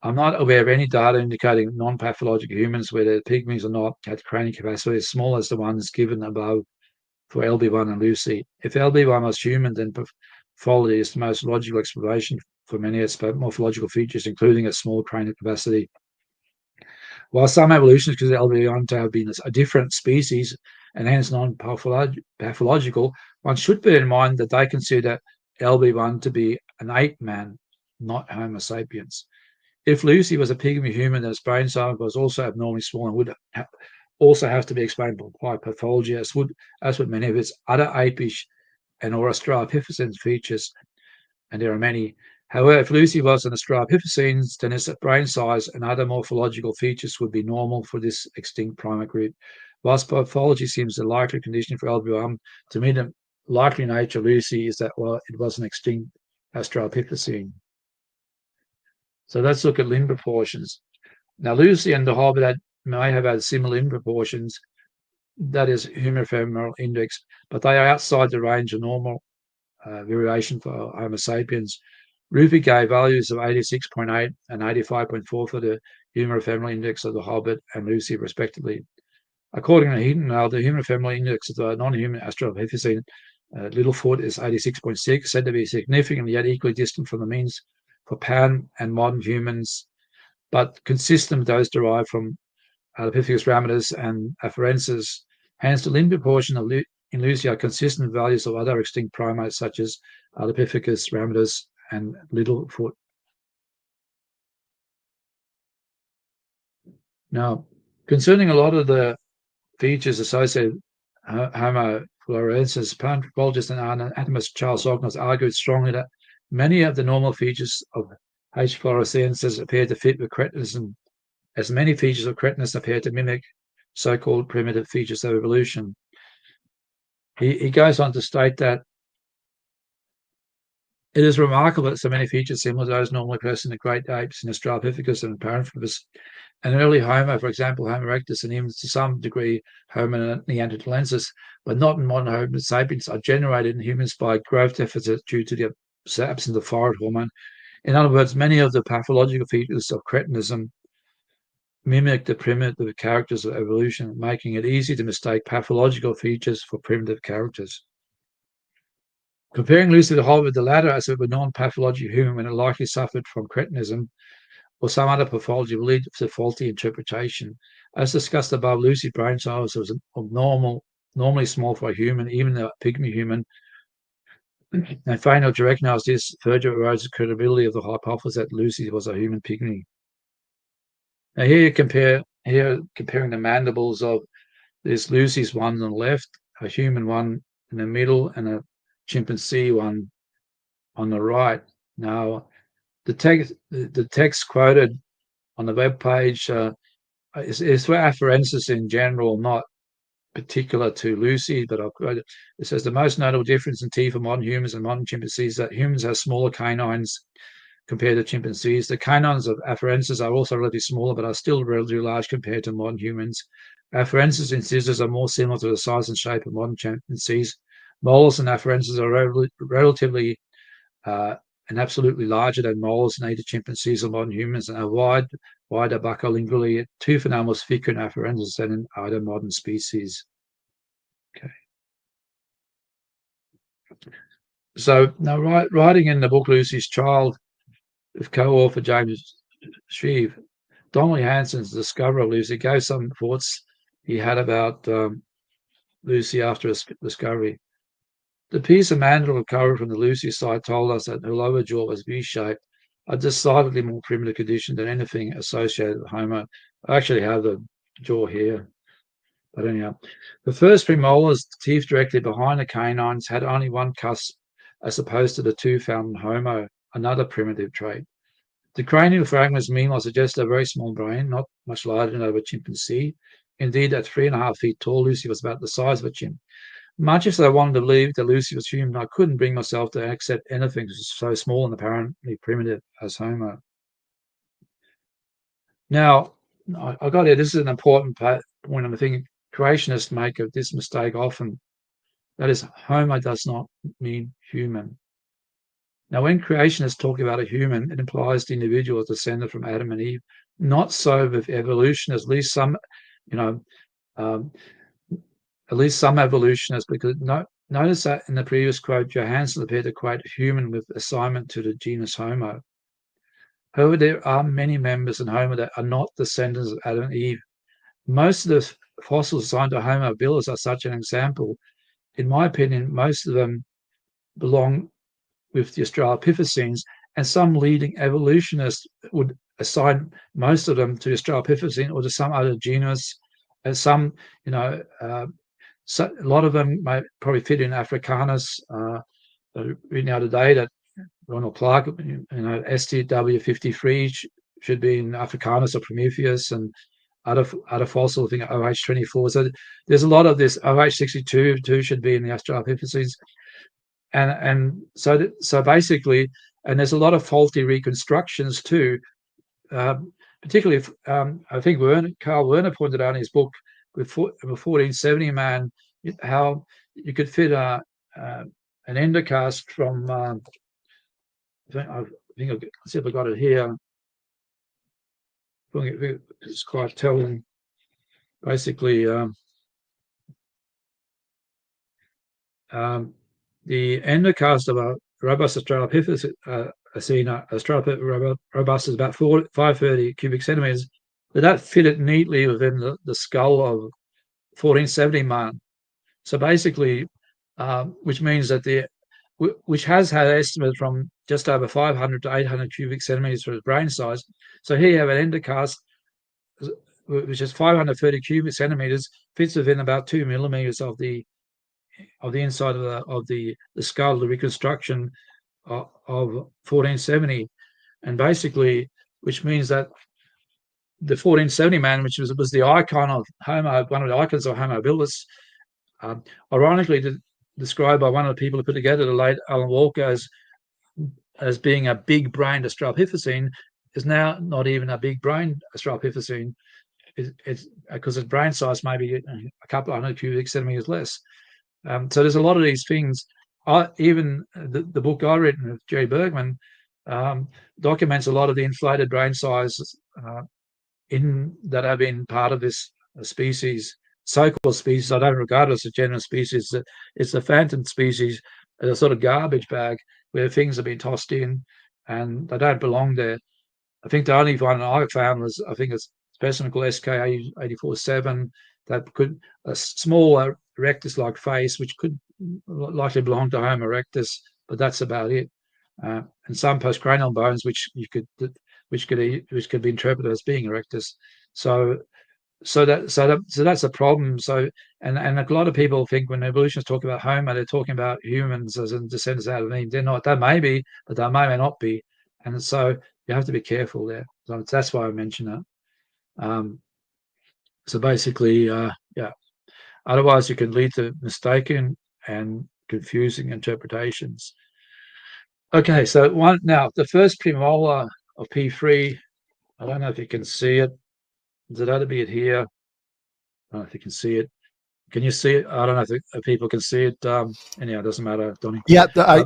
I'm not aware of any data indicating non-pathological humans, whether pygmies or not, had cranial capacity as small as the ones given above for LB1 and Lucy. If LB1 was human, then morphology is the most logical explanation for many of its morphological features, including its small cranial capacity. While some evolutionists consider LB1 to have been a different species and hence non-pathological, one should bear in mind that they consider LB1 to be an ape man, not Homo sapiens. If Lucy was a pygmy human, then its brain size was also abnormally small and would also have to be explained by pathology, as would many of its other apish and or Australopithecines features, and there are many. However, if Lucy was an Australopithecines, then its brain size and other morphological features would be normal for this extinct primate group. Whilst pathology seems the likely condition for LB1, to me the likely nature of Lucy is that, well, it was an extinct Australopithecine. So let's look at limb proportions. Now, Lucy and the Hobbit may have had similar limb proportions, that is humerofemoral index, but they are outside the range of normal variation for Homo sapiens. Rupe gave values of 86.8 and 85.4 for the humerofemoral index of the Hobbit and Lucy, respectively. According to Heaton, the humerofemoral index of the non-human Australopithecine Littlefoot is 86.6, said to be significantly yet equally distant from the means for pan and modern humans, but consistent with those derived from Australopithecus ramidus and afarensis. Hence, the limb proportion in Lucy are consistent with values of other extinct primates such as Australopithecus ramidus and Littlefoot. Now, concerning a lot of the features associated with Homo florensis, paleontologist and anatomist Charles Ognos argued strongly that many of the normal features of H. floresiensis appear to fit with cretinism, as many features of cretinus appear to mimic so-called primitive features of evolution. He goes on to state that it is remarkable that so many features similar to those normally present in the great apes in Australopithecus and Paranthropus and early Homo, for example, Homo erectus, and even to some degree Homo neanderthalensis, but not in modern Homo sapiens, are generated in humans by growth deficit due to the absence of thyroid hormone. In other words, many of the pathological features of cretinism mimic the primitive characters of evolution, making it easy to mistake pathological features for primitive characters. Comparing Lucy to the Hobbit, the latter as if a non-pathological human when it likely suffered from cretinism or some other pathology will lead to faulty interpretation. As discussed above, Lucy's brain size was normally small for a human, even a pygmy human, and failing to recognize this further erodes the credibility of the hypothesis that Lucy was a human pygmy. Now here comparing the mandibles of this Lucy's one on the left, a human one in the middle, and a chimpanzee one on the right. Now the text quoted on the web page is for afarensis in general, not particular to Lucy, but I'll quote it. It says the most notable difference in teeth for modern humans and modern chimpanzees is that humans have smaller canines compared to chimpanzees. The canines of afarensis are also relatively smaller, but are still relatively large compared to modern humans. Afarensis incisors are more similar to the size and shape of modern chimpanzees. Molars and afarensis are relatively and absolutely larger than molars in either chimpanzees or modern humans, and are wider buccolingually. Tooth enamel is thicker in afarensis than in either modern species. Okay. So now, writing in the book Lucy's Child, with co-author James Shreve, Donnelly Hanson's discoverer of Lucy gave some thoughts he had about Lucy after his discovery. The piece of mandible recovered from the Lucy site told us that her lower jaw was V-shaped, a decidedly more primitive condition than anything associated with Homo. I actually have the jaw here, but anyhow. The first premolars, teeth directly behind the canines, had only one cusp as opposed to the two found in Homo, another primitive trait. The cranial fragments, meanwhile, suggest a very small brain, not much larger than a chimpanzee. Indeed, at 3.5 feet tall, Lucy was about the size of a chimp. Much as I wanted to believe that Lucy was human, I couldn't bring myself to accept anything so small and apparently primitive as Homo. Now, I got here, this is an important point, and I think creationists make this mistake often. That is, Homo does not mean human. Now, when creationists talk about a human, it implies the individual is descended from Adam and Eve. Not so with evolution, at least some, evolutionists, because notice that in the previous quote, Johansen appeared to quote human with assignment to the genus Homo. However, there are many members in Homo that are not descendants of Adam and Eve. Most of the fossils assigned to Homo habilis are such an example. In my opinion, most of them belong with the Australopithecines, and some leading evolutionists would assign most of them to Australopithecine or to some other genus. And some, so a lot of them might probably fit in Africanus. Reading the other day that Ronald Clark, STW53 should be in Africanus or Prometheus, and other fossil, I think OH24. So there's a lot of this. OH62 too should be in the Australopithecines, and so basically, and there's a lot of faulty reconstructions too. Particularly, I think Carl Werner pointed out in his book with 1470 man how you could fit an endocast from. I think I'll see if I got it here. It's quite telling. Basically, the endocast of a robust Australopithecus, Australopithecus robust is about 530 cubic centimeters. But that fit it neatly within the skull of 1470 man. So basically, which means that which has had estimates from just over 500 to 800 cubic centimeters for its brain size. So here you have an endocast, which is 530 cubic centimeters, fits within about 2 millimeters of the inside of the skull, the reconstruction of 1470, and basically, which means that the 1470 man, which was the icon of Homo, one of the icons of Homo habilis, ironically described by one of the people who put together the late Alan Walker as being a big-brained Australopithecine, is now not even a big-brained Australopithecine. It's because its brain size may be a couple of hundred cubic centimeters less. So there's a lot of these things. Even the book I written with Jerry Bergman documents a lot of the inflated brain sizes that have been part of this species, so-called species. I don't regard it as a general species. It's a phantom species, a sort of garbage bag where things have been tossed in and they don't belong there. I think the only one I found was, I think it's a specimen called SK847 that could, a small erectus-like face, which could likely belong to Homo erectus, but that's about it. And some postcranial bones, which could be interpreted as being erectus. So that's a problem. So and a lot of people think when evolutionists talk about Homo, they're talking about humans as in descendants out of Eve. They're not. They may be, but they may not be. And so you have to be careful there. So that's why I mention that. So basically, yeah. Otherwise, you can lead to mistaken and confusing interpretations. Okay, so now the first premolar of P3. I don't know if you can see it. Is it ought to be it here? I don't know if you can see it. Can you see it? I don't know if people can see it. Anyhow, it doesn't matter, Donnie. Yeah, I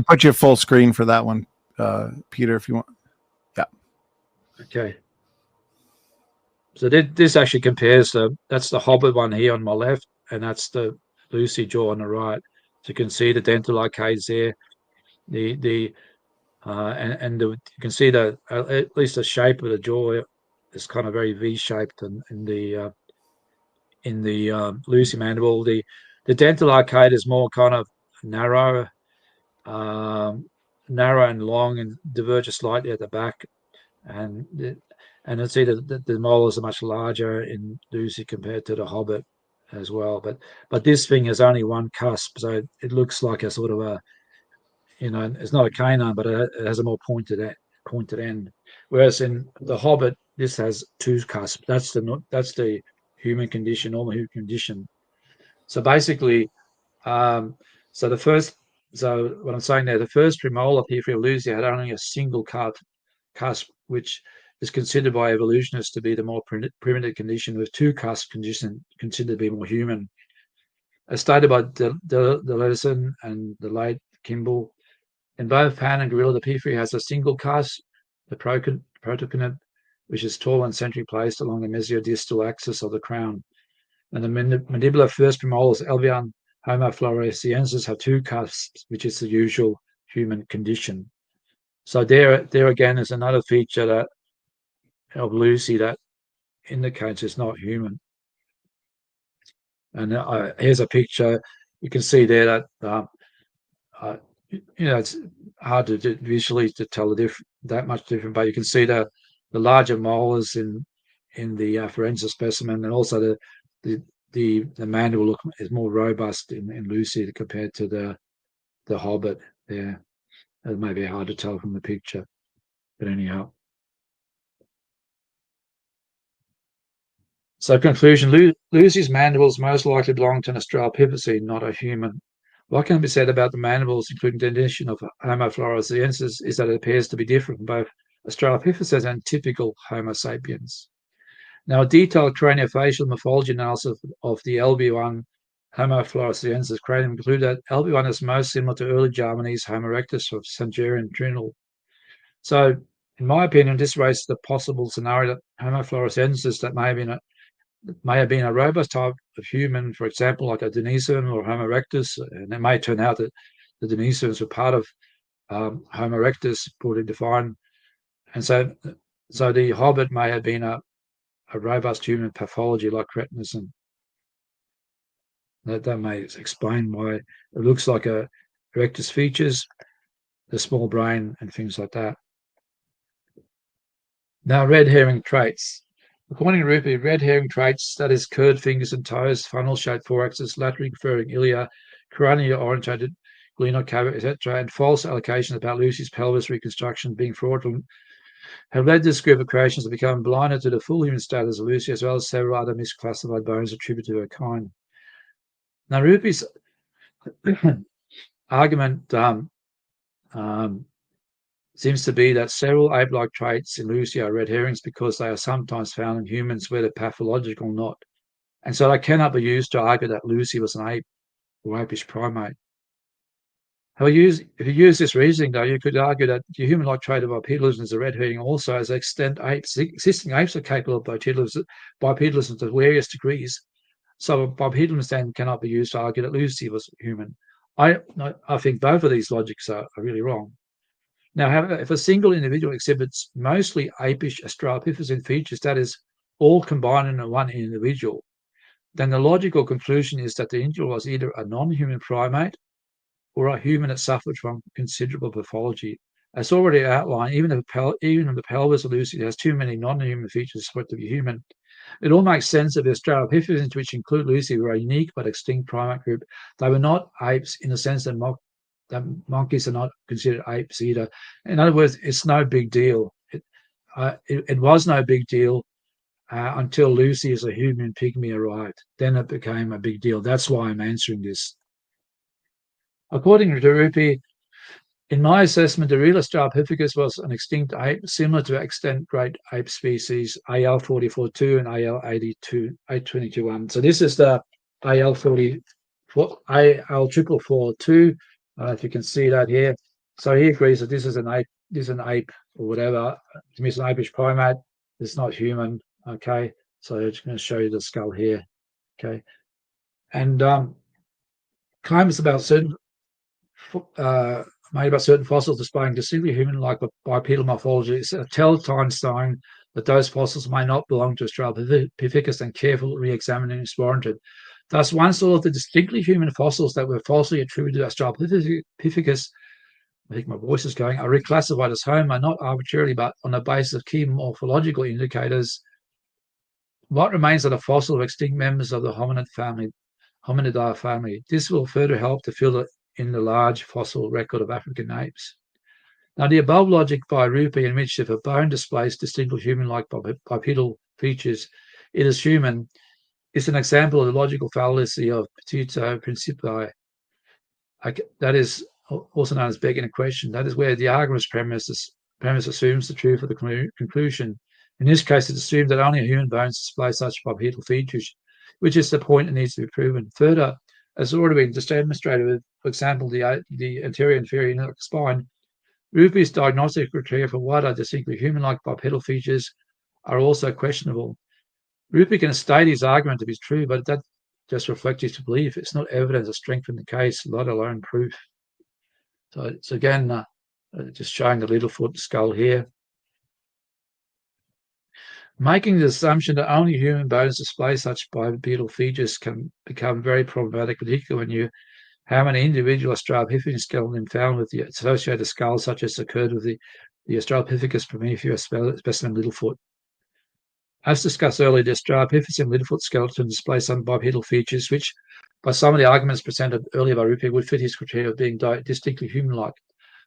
put you full screen for that one, Peter, if you want. Yeah. Okay. So this actually compares that's the Hobbit one here on my left, and that's the Lucy jaw on the right. So you can see the dental arcades there. You can see that at least the shape of the jaw is kind of very V-shaped in the Lucy mandible. The dental arcade is more kind of narrow and long and diverges slightly at the back, and you'll see that the molars are much larger in Lucy compared to the Hobbit as well. But this thing is only one cusp, so it looks like a sort of a, it's not a canine, but it has a more pointed end. Whereas in the Hobbit, this has two cusps. That's the human condition, normal human condition. So basically, so what I'm saying there, the first premolar P3 Lucy had only a single cusp, which is considered by evolutionists to be the more primitive condition, with two cusp condition considered to be more human. As stated by Deleuze and the late Kimball, in both Pan and gorilla, the P3 has a single cusp, the protoconate, which is tall and centrally placed along the mesiodistal axis of the crown. And the mandibular first premolars, alveon, Homo floresiensis have two cusps, which is the usual human condition. So there again is another feature that of Lucy that indicates it's not human. And here's a picture. You can see there that it's hard to visually to tell that much different, but you can see the larger molars in the forensic specimen, and also the mandible look is more robust in Lucy compared to the Hobbit there. It may be hard to tell from the picture, but anyhow. So conclusion, Lucy's mandibles most likely belong to an Australopithecine, not a human. What can be said about the mandibles, including dentition of Homo floresiensis, is that it appears to be different from both Australopithecus and typical Homo sapiens. Now, a detailed craniofacial morphology analysis of the LB1 Homo floresiensis cranium concluded that LB1 is most similar to early Javanese Homo erectus of Sangerian Cranial. So, in my opinion, this raises the possible scenario that Homo floresiensis that may have been a robust type of human, for example, like a Denisovan or Homo erectus, and it may turn out that the Denisovans were part of Homo erectus, poorly defined, and so the Hobbit may have been a robust human pathology like cretinism. That may explain why it looks like a erectus features, the small brain, and things like that. Now, red herring traits. According to Rupe, red herring traits, that is curved fingers and toes, funnel-shaped thoraxes, laterally conferring ilia, cranial-orientated glenoid, etc., and false allocations about Lucy's pelvis reconstruction being fraudulent, have led this group of creationists to become blinded to the full human status of Lucy, as well as several other misclassified bones attributed to her kind. Now, Rupe's argument seems to be that several ape-like traits in Lucy are red herrings because they are sometimes found in humans, whether pathological or not. And so they cannot be used to argue that Lucy was an ape or apish primate. If you use this reasoning, though, you could argue that the human-like trait of bipedalism is a red herring also, as existing apes are capable of bipedalism to various degrees. So bipedalism then cannot be used to argue that Lucy was human. I think both of these logics are really wrong. Now, however, if a single individual exhibits mostly apish Australopithecine features, that is, all combined in one individual, then the logical conclusion is that the individual was either a non-human primate or a human that suffered from considerable pathology. As already outlined, even if the pelvis of Lucy has too many non-human features for it to be human, it all makes sense that the Australopithecines, which include Lucy, were a unique but extinct primate group. They were not apes in the sense that monkeys are not considered apes either. In other words, it's no big deal. It was no big deal until Lucy as a human pygmy arrived. Then it became a big deal. That's why I'm answering this. According to Rupe, in my assessment, the real Australopithecus was an extinct ape, similar to extant great ape species AL44.2 and AL822.1. So this is the AL442. If you can see that here. So he agrees that this is an ape. This is an ape or whatever. It's an apish primate. It's not human. Okay. So I'm just going to show you the skull here. Okay. And claims about certain made about certain fossils displaying distinctly human-like bipedal morphology. It's a telltale sign that those fossils may not belong to Australopithecus, and careful re-examining is warranted. Thus, once all of the distinctly human fossils that were falsely attributed to Australopithecus, I think my voice is going, are reclassified as Homo, not arbitrarily, but on the basis of key morphological indicators, what remains are the fossil of extinct members of the Hominidae family. This will further help to fill in the large fossil record of African apes. Now, the above logic by Rupe, in which if a bone displays distinctly human-like bipedal features, it is human, is an example of the logical fallacy of petito principii. That is also known as begging a question. That is where the argument's premise assumes the truth of the conclusion. In this case, it's assumed that only human bones display such bipedal features, which is the point that needs to be proven. Further, as already been demonstrated with, for example, the anterior inferior iliac spine, Rupe's diagnostic criteria for what are distinctly human-like bipedal features are also questionable. Rupe can state his argument to be true, but that just reflective to belief. It's not evidence of strength in the case, let alone proof. So it's again just showing the Littlefoot skull here. Making the assumption that only human bones display such bipedal features can become very problematic, particularly when you have an individual Australopithecine skeleton found with the associated skulls, such as occurred with the Australopithecus prometheus specimen Littlefoot. As discussed earlier, the Australopithecine Littlefoot skeleton displays some bipedal features which, by some of the arguments presented earlier by Rupe, would fit his criteria of being distinctly human-like,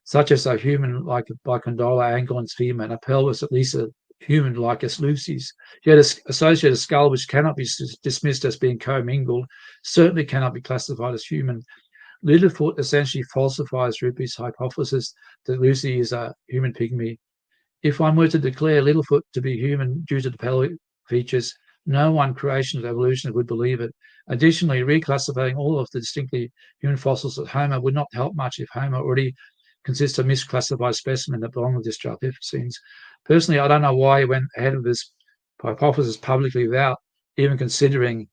such as a human-like bicondylar angle and femur, and a pelvis at least a human-like as Lucy's. Yet associated skull, which cannot be dismissed as being commingled, certainly cannot be classified as human. Littlefoot essentially falsifies Rupe's hypothesis that Lucy is a human pygmy. If one were to declare Littlefoot to be human due to the pelvic features, no one creationist or evolutionist would believe it. Additionally, reclassifying all of the distinctly human fossils as Homo would not help much if Homo already consists of misclassified specimen that belong to the Australopithecines. Personally, I don't know why he went ahead of this hypothesis publicly without even considering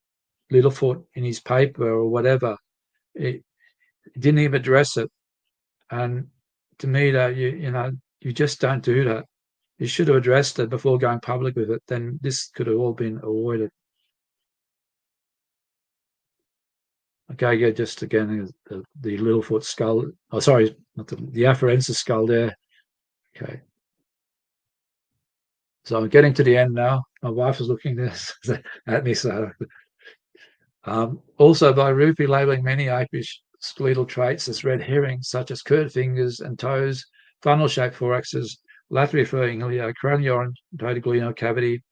Littlefoot in his paper or whatever. It didn't even address it. And to me, that you just don't do that. You should have addressed it before going public with it. Then this could have all been avoided. Okay, yeah, just again the Littlefoot skull. Oh, sorry, not the afarensis skull there. Okay. So I'm getting to the end now. My wife is looking at me. So, also by Rupe labeling many apish skeletal traits as red herrings, such as curved fingers and toes, funnel-shaped thoraxes, laterally referring cranial and total cavity,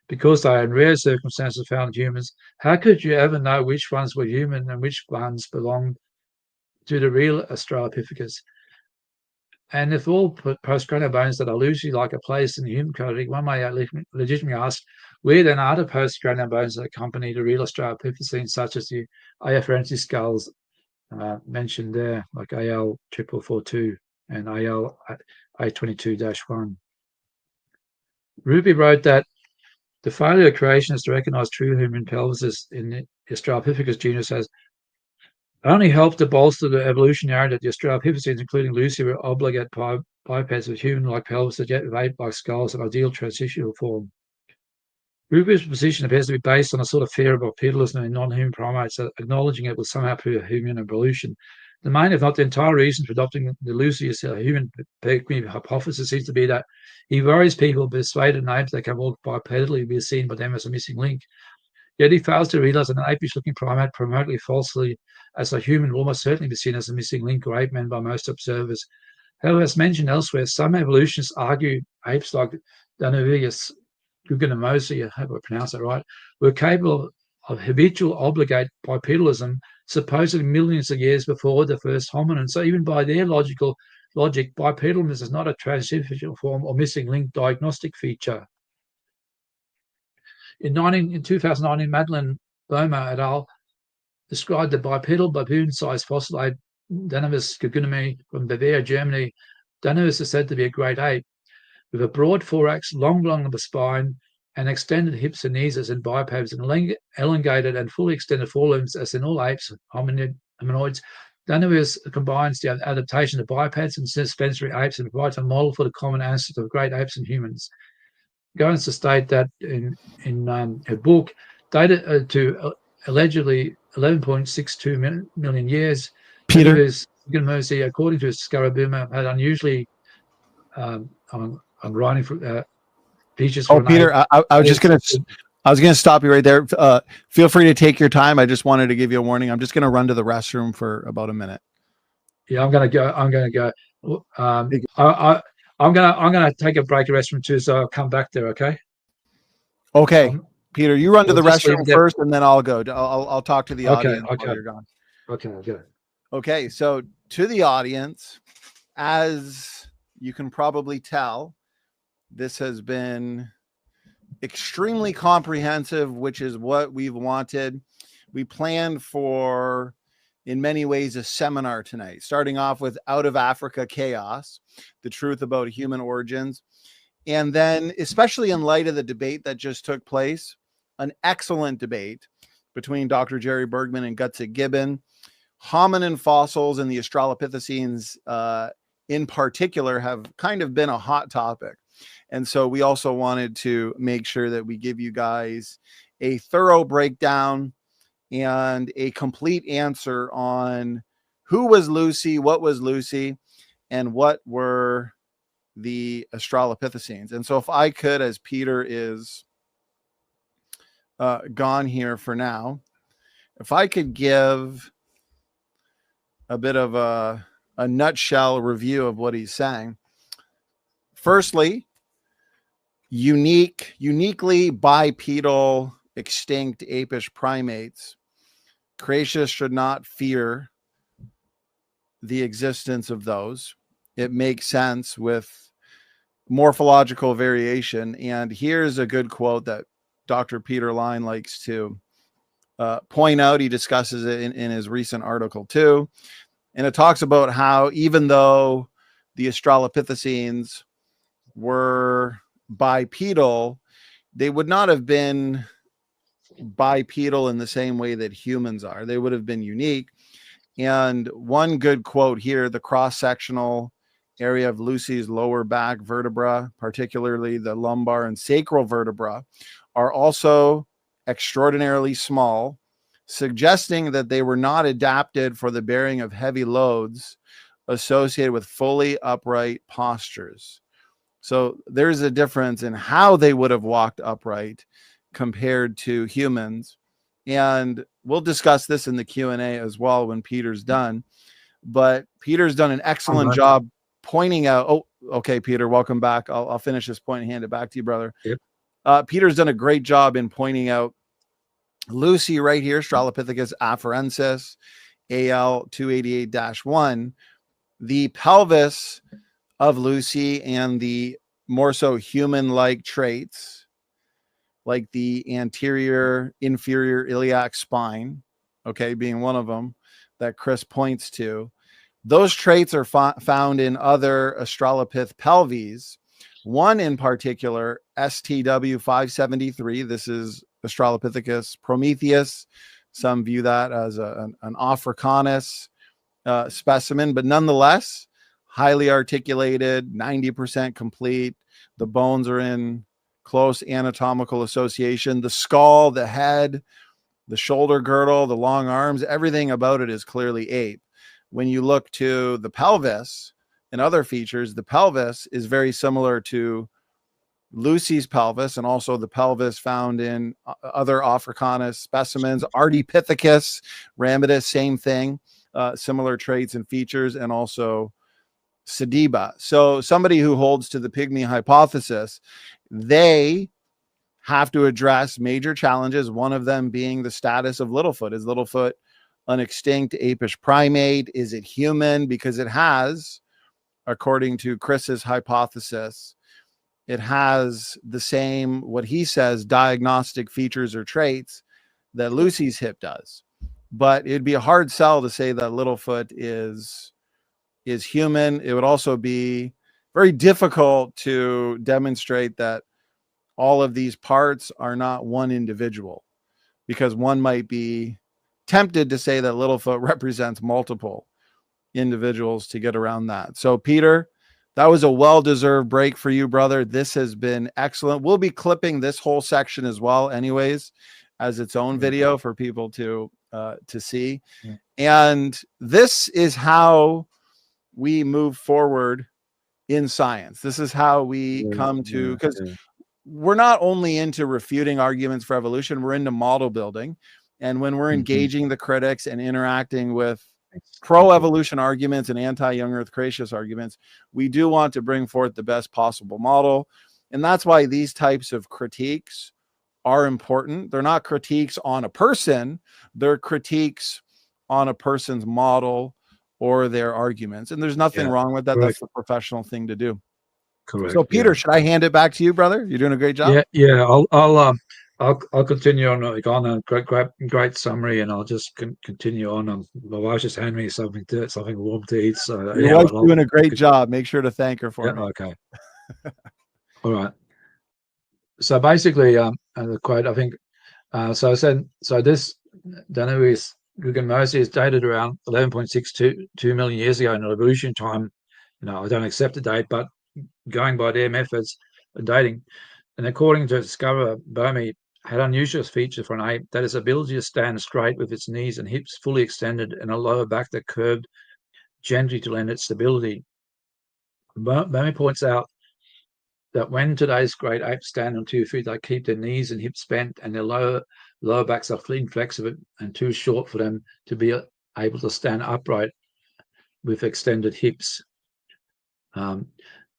because they are in rare circumstances found in humans. How could you ever know which ones were human and which ones belonged to the real Australopithecus? And if all postcranial bones that are loosely like are placed in the human category, one may legitimately ask, where then are the postcranial bones that accompany the real Australopithecines, such as the afarensis skulls mentioned there, like AL 4442 and AL 822-1. Rupe wrote that the failure of creationists to recognize true human pelvises in the Australopithecus genus has only helped to bolster the evolutionary that the Australopithecines, including Lucy, were obligate bipeds with human-like pelvises, yet with ape-like skulls, an ideal transitional form. Rupe's position appears to be based on a sort of fear of bipedalism in non-human primates, acknowledging it will somehow prove a human evolution. The main, if not the entire reason for adopting the Lucy as a human pygmy hypothesis seems to be that he worries people persuaded in apes that can walk bipedally be seen by them as a missing link. Yet he fails to realize that an apish-looking primate, primarily falsely as a human, will almost certainly be seen as a missing link or ape man by most observers. However, as mentioned elsewhere, some evolutionists argue apes like Danovius Guggenamosi, I hope I pronounced that right, were capable of habitual obligate bipedalism supposedly millions of years before the first hominin. So even by their logic, bipedalism is not a transitional form or missing link diagnostic feature. In 2019, Madeline Boma et al. Described the bipedal baboon-sized fossil ape Danovius guggenami from Bavaria, Germany. Danovius is said to be a great ape with a broad thorax, long of the spine, and extended hips and knees as in bipeds, and elongated and fully extended forelimbs as in all apes, hominoids. Danovius combines the adaptation of bipeds and suspensory apes and provides a model for the common ancestors of great apes and humans. Goes to state that in her book, dated to allegedly 11.62 million years, Peter, Mercy, according to Scarabuma, had unusually I'm writing for features. Oh, Peter, I was gonna stop you right there. Feel free to take your time. I just wanted to give you a warning. I'm just gonna run to the restroom for about a minute. Yeah, I'm gonna go. I'm gonna take a break at the restroom too, so I'll come back there. Okay. Okay, Peter, you run to the restroom first, and then I'll go. I'll talk to the audience while you're gone. Okay. So to the audience, as you can probably tell, this has been extremely comprehensive, which is what we've wanted. We planned for, in many ways, a seminar tonight, starting off with Out of Africa Chaos, the truth about human origins. And then, especially in light of the debate that just took place, an excellent debate between Dr. Jerry Bergman and Gutzig Gibbon. Hominin fossils and the Australopithecines in particular have kind of been a hot topic. And so we also wanted to make sure that we give you guys a thorough breakdown and a complete answer on who was Lucy, what was Lucy, and what were the Australopithecines. And so if I could, as Peter is gone here for now, if I could give a bit of a nutshell review of what he's saying. Firstly, uniquely bipedal extinct apish primates. Creationists should not fear the existence of those. It makes sense with morphological variation. And here's a good quote that Dr. Peter Line likes to point out. He discusses it in his recent article too. And it talks about how even though the Australopithecines were bipedal, they would not have been bipedal in the same way that humans are. They would have been unique. And one good quote here, the cross-sectional area of Lucy's lower back vertebra, particularly the lumbar and sacral vertebra, are also extraordinarily small, suggesting that they were not adapted for the bearing of heavy loads associated with fully upright postures. So there's a difference in how they would have walked upright compared to humans. And we'll discuss this in the Q&A as well when Peter's done. But Peter's done an excellent job pointing out. Oh, okay, Peter, welcome back. I'll finish this point and hand it back to you, brother. Yep. Peter's done a great job in pointing out Lucy right here, Australopithecus afarensis, AL 288-1, the pelvis of Lucy and the more so human-like traits, like the anterior inferior iliac spine, okay, being one of them that Chris points to. Those traits are found in other Australopith pelvises. One in particular, STW 573. This is Australopithecus prometheus. Some view that as an Africanus specimen, but nonetheless, highly articulated, 90% complete. The bones are in close anatomical association. The skull, the head, the shoulder girdle, the long arms, everything about it is clearly ape. When you look to the pelvis and other features, the pelvis is very similar to Lucy's pelvis and also the pelvis found in other Africanus specimens. Ardipithecus, Ramidus, same thing, similar traits and features, and also Sediba. So somebody who holds to the Pygmy hypothesis, they have to address major challenges, one of them being the status of Littlefoot. Is Littlefoot an extinct apish primate? Is it human? Because it has, according to Chris's hypothesis, it has the same, what he says, diagnostic features or traits that Lucy's hip does. But it'd be a hard sell to say that Littlefoot is human. It would also be very difficult to demonstrate that all of these parts are not one individual, because one might be tempted to say that Littlefoot represents multiple individuals to get around that. So Peter, that was a well-deserved break for you, brother. This has been excellent. We'll be clipping this whole section as well anyways as its own video for people to see. Yeah. And this is how we move forward in science. This is how we come to, because we're not only into refuting arguments for evolution, we're into model building. And when we're engaging the critics and interacting with pro-evolution arguments and anti-young earth creationist arguments, we do want to bring forth the best possible model. And that's why these types of critiques are important. They're not critiques on a person, they're critiques on a person's model or their arguments. And there's nothing wrong with that. Correct. That's the professional thing to do. Correct. So Peter, should I hand it back to you, brother? You're doing a great job. Yeah. I'll continue on a great summary, and I'll just continue on. My wife just handed me something warm to eat. So your wife's doing a great job. Make sure to thank her for me. Okay. All right. So basically, the quote, I think. So this Danois Gugenmosi is dated around 11.622 million years ago in evolution time. I don't accept the date, but going by their methods of dating, and according to discoverer Pygmy, had unusual features for an ape, that is, ability to stand straight with its knees and hips fully extended and a lower back that curved gently to lend it stability. Pygmy points out that when today's great apes stand on 2 feet, they keep their knees and hips bent, and their lower backs are inflexible and too short for them to be able to stand upright with extended hips.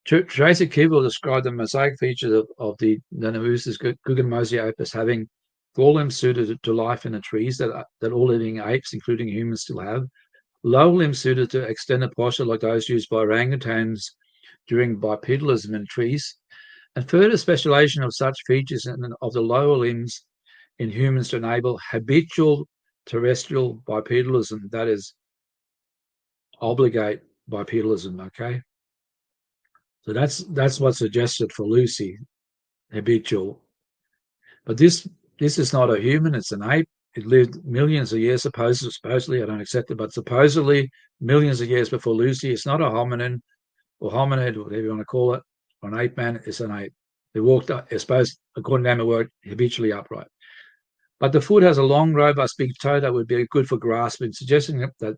Tracy Keeble described the mosaic features of the Danois Gugenmosi ape as having forelimbs suited to life in the trees that all living apes, including humans, still have, lower limbs suited to extended posture like those used by orangutans during bipedalism in trees, and further specialization of such features of the lower limbs in humans to enable habitual terrestrial bipedalism, that is, obligate bipedalism, okay? So that's what's suggested for Lucy, habitual. But this is not a human, it's an ape. It lived millions of years, supposedly, I don't accept it, but supposedly millions of years before Lucy. It's not a hominin or hominid, whatever you want to call it, or an ape man. It's an ape. They walked, I suppose, according to them, it worked habitually upright. But the foot has a long, robust, big toe that would be good for grasping, suggesting that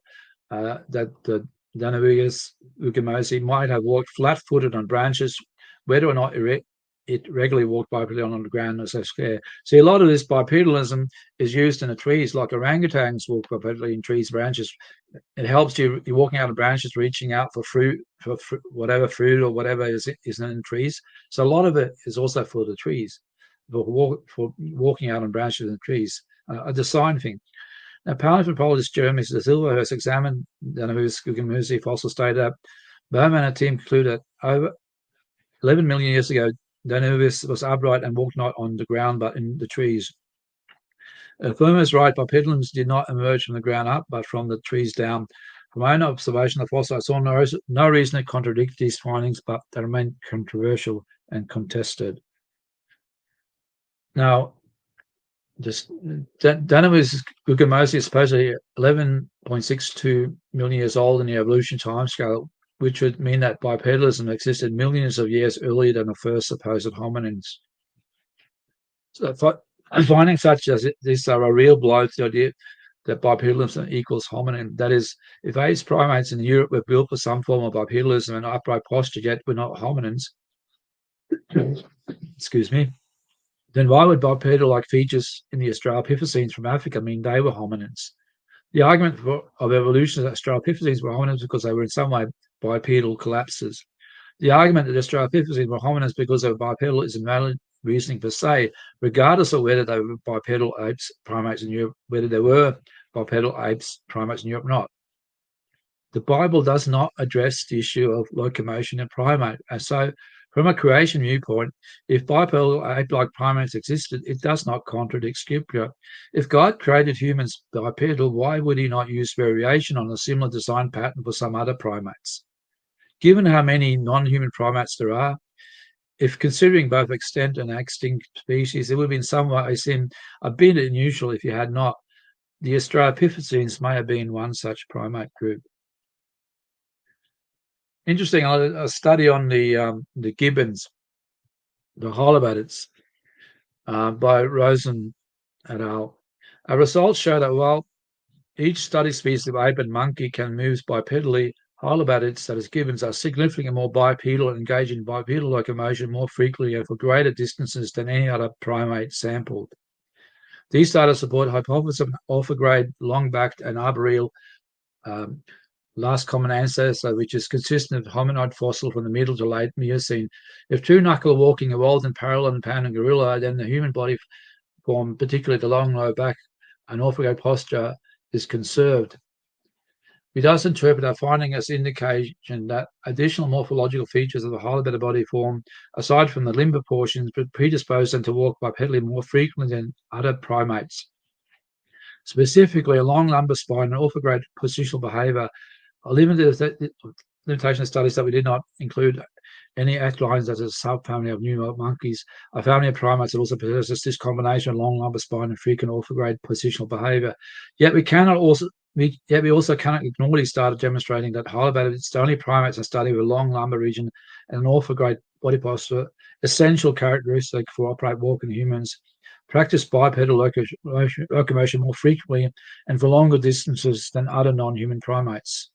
the Danois Gugenmosi might have walked flat-footed on branches, whether or not it regularly walked bipedally on the ground as they scare. See, a lot of this bipedalism is used in the trees, like orangutans walk bipedally in trees, branches. It helps you're walking out of branches, reaching out for fruit, whatever fruit or whatever is in trees. So a lot of it is also for the trees, for walking out on branches in trees, a design thing. Now, paleoanthropologist Jeremy De Silva has examined Danois Gugenmosi fossils data that Bowman and a team concluded that over 11 million years ago, Danois was upright and walked not on the ground but in the trees. Firma is right, bipedalism did not emerge from the ground up but from the trees down. From my own observation of fossils, I saw no reason to contradict these findings, but they remain controversial and contested. Now, Danois Gugenmosi is supposedly 11.62 million years old in the evolution timescale, which would mean that bipedalism existed millions of years earlier than the first supposed hominins. So findings such as this are a real blow to the idea that bipedalism equals hominin. That is, if apes primates in Europe were built for some form of bipedalism and upright posture, yet were not hominins, excuse me, then why would bipedal-like features in the Australopithecines from Africa mean they were hominins? The argument of evolution is that Australopithecines were hominins because they were in some way bipedal collapses. The argument that Australopithecines were hominins because they were bipedal is invalid reasoning per se, regardless of whether they were bipedal apes, primates in Europe, whether there were bipedal apes, primates in Europe or not. The Bible does not address the issue of locomotion in primate, and so from a creation viewpoint, if bipedal ape-like primates existed, it does not contradict Scripture. If God created humans bipedal, why would he not use variation on a similar design pattern for some other primates? Given how many non-human primates there are, if considering both extant and extinct species, it would be in some way seem a bit unusual if you had not. The Australopithecines may have been one such primate group. Interesting, a study on the gibbons, the holobatids, by Rosen et al. Our results show that while each study species of ape and monkey can move bipedally, holobatids, that is gibbons, are significantly more bipedal and engage in bipedal locomotion more frequently and for greater distances than any other primate sampled. These data support hypothesis of orthograde, long-backed, and arboreal last common ancestor, which is consistent with hominoid fossil from the middle to late Miocene. If two-knuckle walking evolved in parallel in pan and gorilla, then the human body form, particularly the long lower back and orthograde posture, is conserved. We thus interpret our finding as indication that additional morphological features of the holobated body form, aside from the limber portions, predispose them to walk bipedally more frequently than other primates. Specifically, a long lumbar spine and orthograde positional behavior are limitation studies that we did not include Any felines as a subfamily of new monkeys, a family of primates that also possesses this combination of long lumbar spine and frequent orthograde positional behavior. Yet we also cannot ignore these data demonstrating that Holobatids is the only primates in study with a long lumbar region and an orthograde body posture, essential characteristic for upright walking humans. Practice bipedal locomotion more frequently and for longer distances than other non-human primates.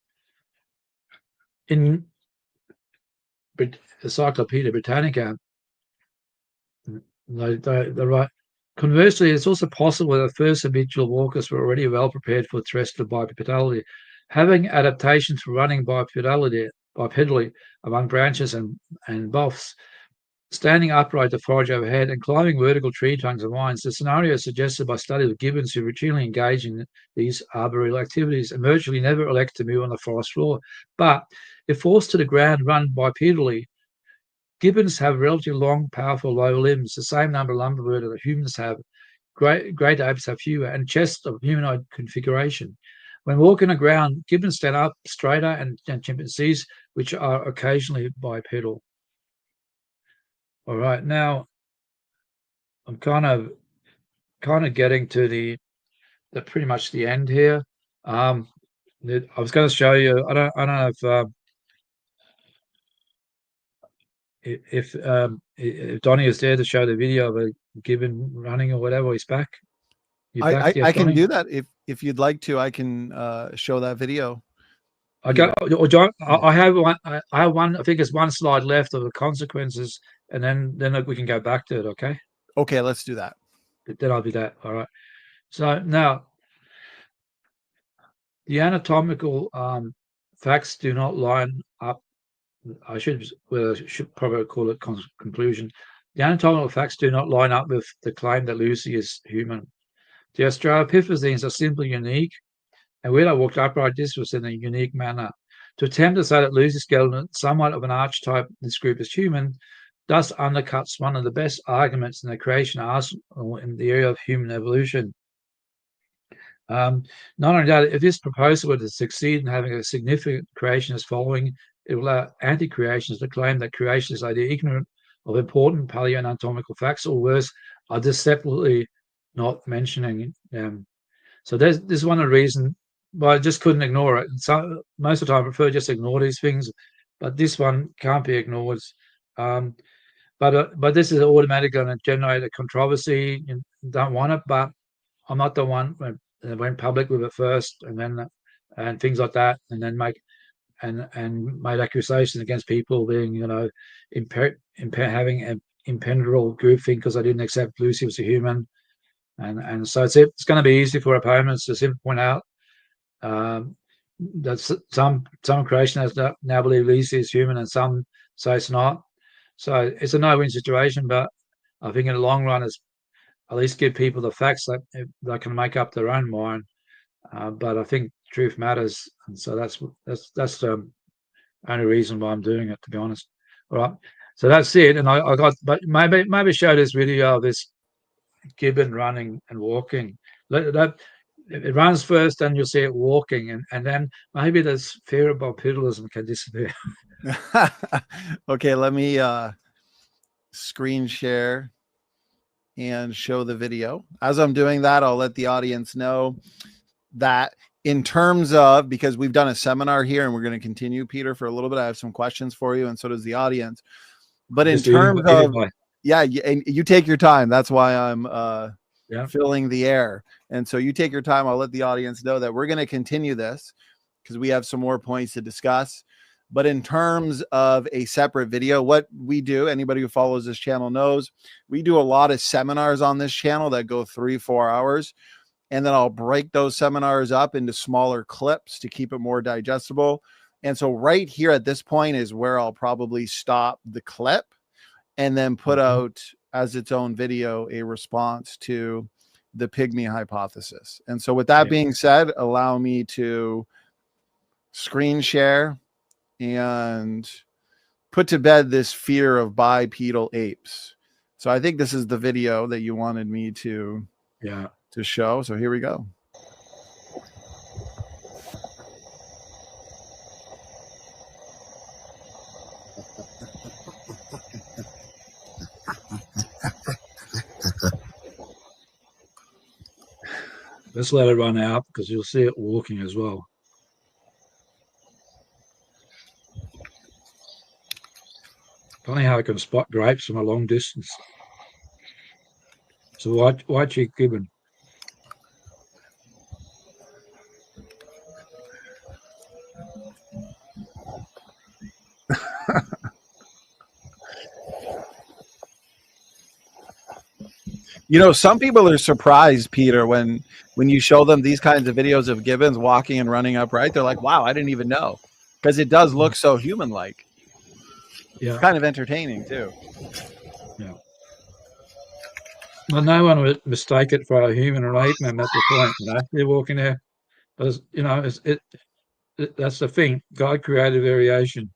In Encyclopedia Britannica, they write, conversely, it's also possible that the first habitual walkers were already well prepared for terrestrial bipedality, having adaptations for running bipedally among branches and boughs, standing upright to forage overhead, and climbing vertical tree trunks and vines. The scenario suggested by studies of gibbons who routinely engage in these arboreal activities and virtually never elect to move on the forest floor. But if forced to the ground, run bipedally, gibbons have relatively long, powerful, low limbs, the same number of lumbar vertebrae that humans have. Great apes have fewer, and chests of humanoid configuration. When walking on the ground, gibbons stand up straighter and chimpanzees, which are occasionally bipedal. All right, now I'm kind of getting to the pretty much the end here. I was going to show you. I don't know if Donnie is there to show the video of a gibbon running or whatever. He's back. You're back, yes, I can Donnie? do that if you'd like to. I can show that video. I have one. I have one. I think it's one slide left of the consequences, and then we can go back to it. Okay. Okay, let's do that. Then I'll do that. All right. So now, the anatomical facts do not line up. I should probably call it conclusion. The anatomical facts do not line up with the claim that Lucy is human. The Australopithecines are simply unique, and when I walked upright, this was in a unique manner. To attempt to say that Lucy's skeleton, somewhat of an archetype in this group, is human, thus undercuts one of the best arguments in the creation arsenal in the area of human evolution. Not only that, if this proposal were to succeed in having a significant creationist following, it will allow anti-creationists to claim that creationists are either ignorant of important paleoanatomical facts or worse, are deceptively not mentioning them. So this is one of the reasons why I just couldn't ignore it. So most of the time I prefer just ignore these things, but this one can't be ignored. But this is automatically going to generate a controversy. You don't want it, but I'm not the one that went public with it first, and things like that, and then made accusations against people being, having an impenetrable groupthink because I didn't accept Lucy was a human, and so it's going to be easy for opponents to simply point out that some creationists now believe Lucy is human and some say it's not. So it's a no-win situation, but I think in the long run, it's at least give people the facts that they can make up their own mind. But I think truth matters, and so that's the only reason why I'm doing it, to be honest. All right, so that's it. And I got, but maybe show this video of this gibbon running and walking. It runs first, then you'll see it walking, and then maybe this fear of bipedalism can disappear. Okay, let me screen share and show the video. As I'm doing that, I'll let the audience know that in terms of, because we've done a seminar here and we're going to continue, Peter, for a little bit. I have some questions for you, and so does the audience. But in terms of, yeah, and you take your time. That's why I'm filling the air. And so you take your time. I'll let the audience know that we're going to continue this because we have some more points to discuss. But in terms of a separate video, what we do, anybody who follows this channel knows, we do a lot of seminars on this channel that go 3-4 hours. And then I'll break those seminars up into smaller clips to keep it more digestible. And so right here at this point is where I'll probably stop the clip and then put out as its own video a response to the Pygmy hypothesis. And so with that being said, allow me to screen share and put to bed this fear of bipedal apes. So I think this is the video that you wanted me to show. So here we go. Let's let it run out because you'll see it walking as well. Funny how it can spot grapes from a long distance. So white-cheeked gibbon. You know, some people are surprised, Peter, when you show them these kinds of videos of gibbons walking and running upright. They're like, wow, I didn't even know. Because it does look so human-like. Yeah. It's kind of entertaining, too. Yeah. Well, no one would mistake it for a human or an ape man. That's the point. You know, they're walking there. But you know, that's the thing. God created variation.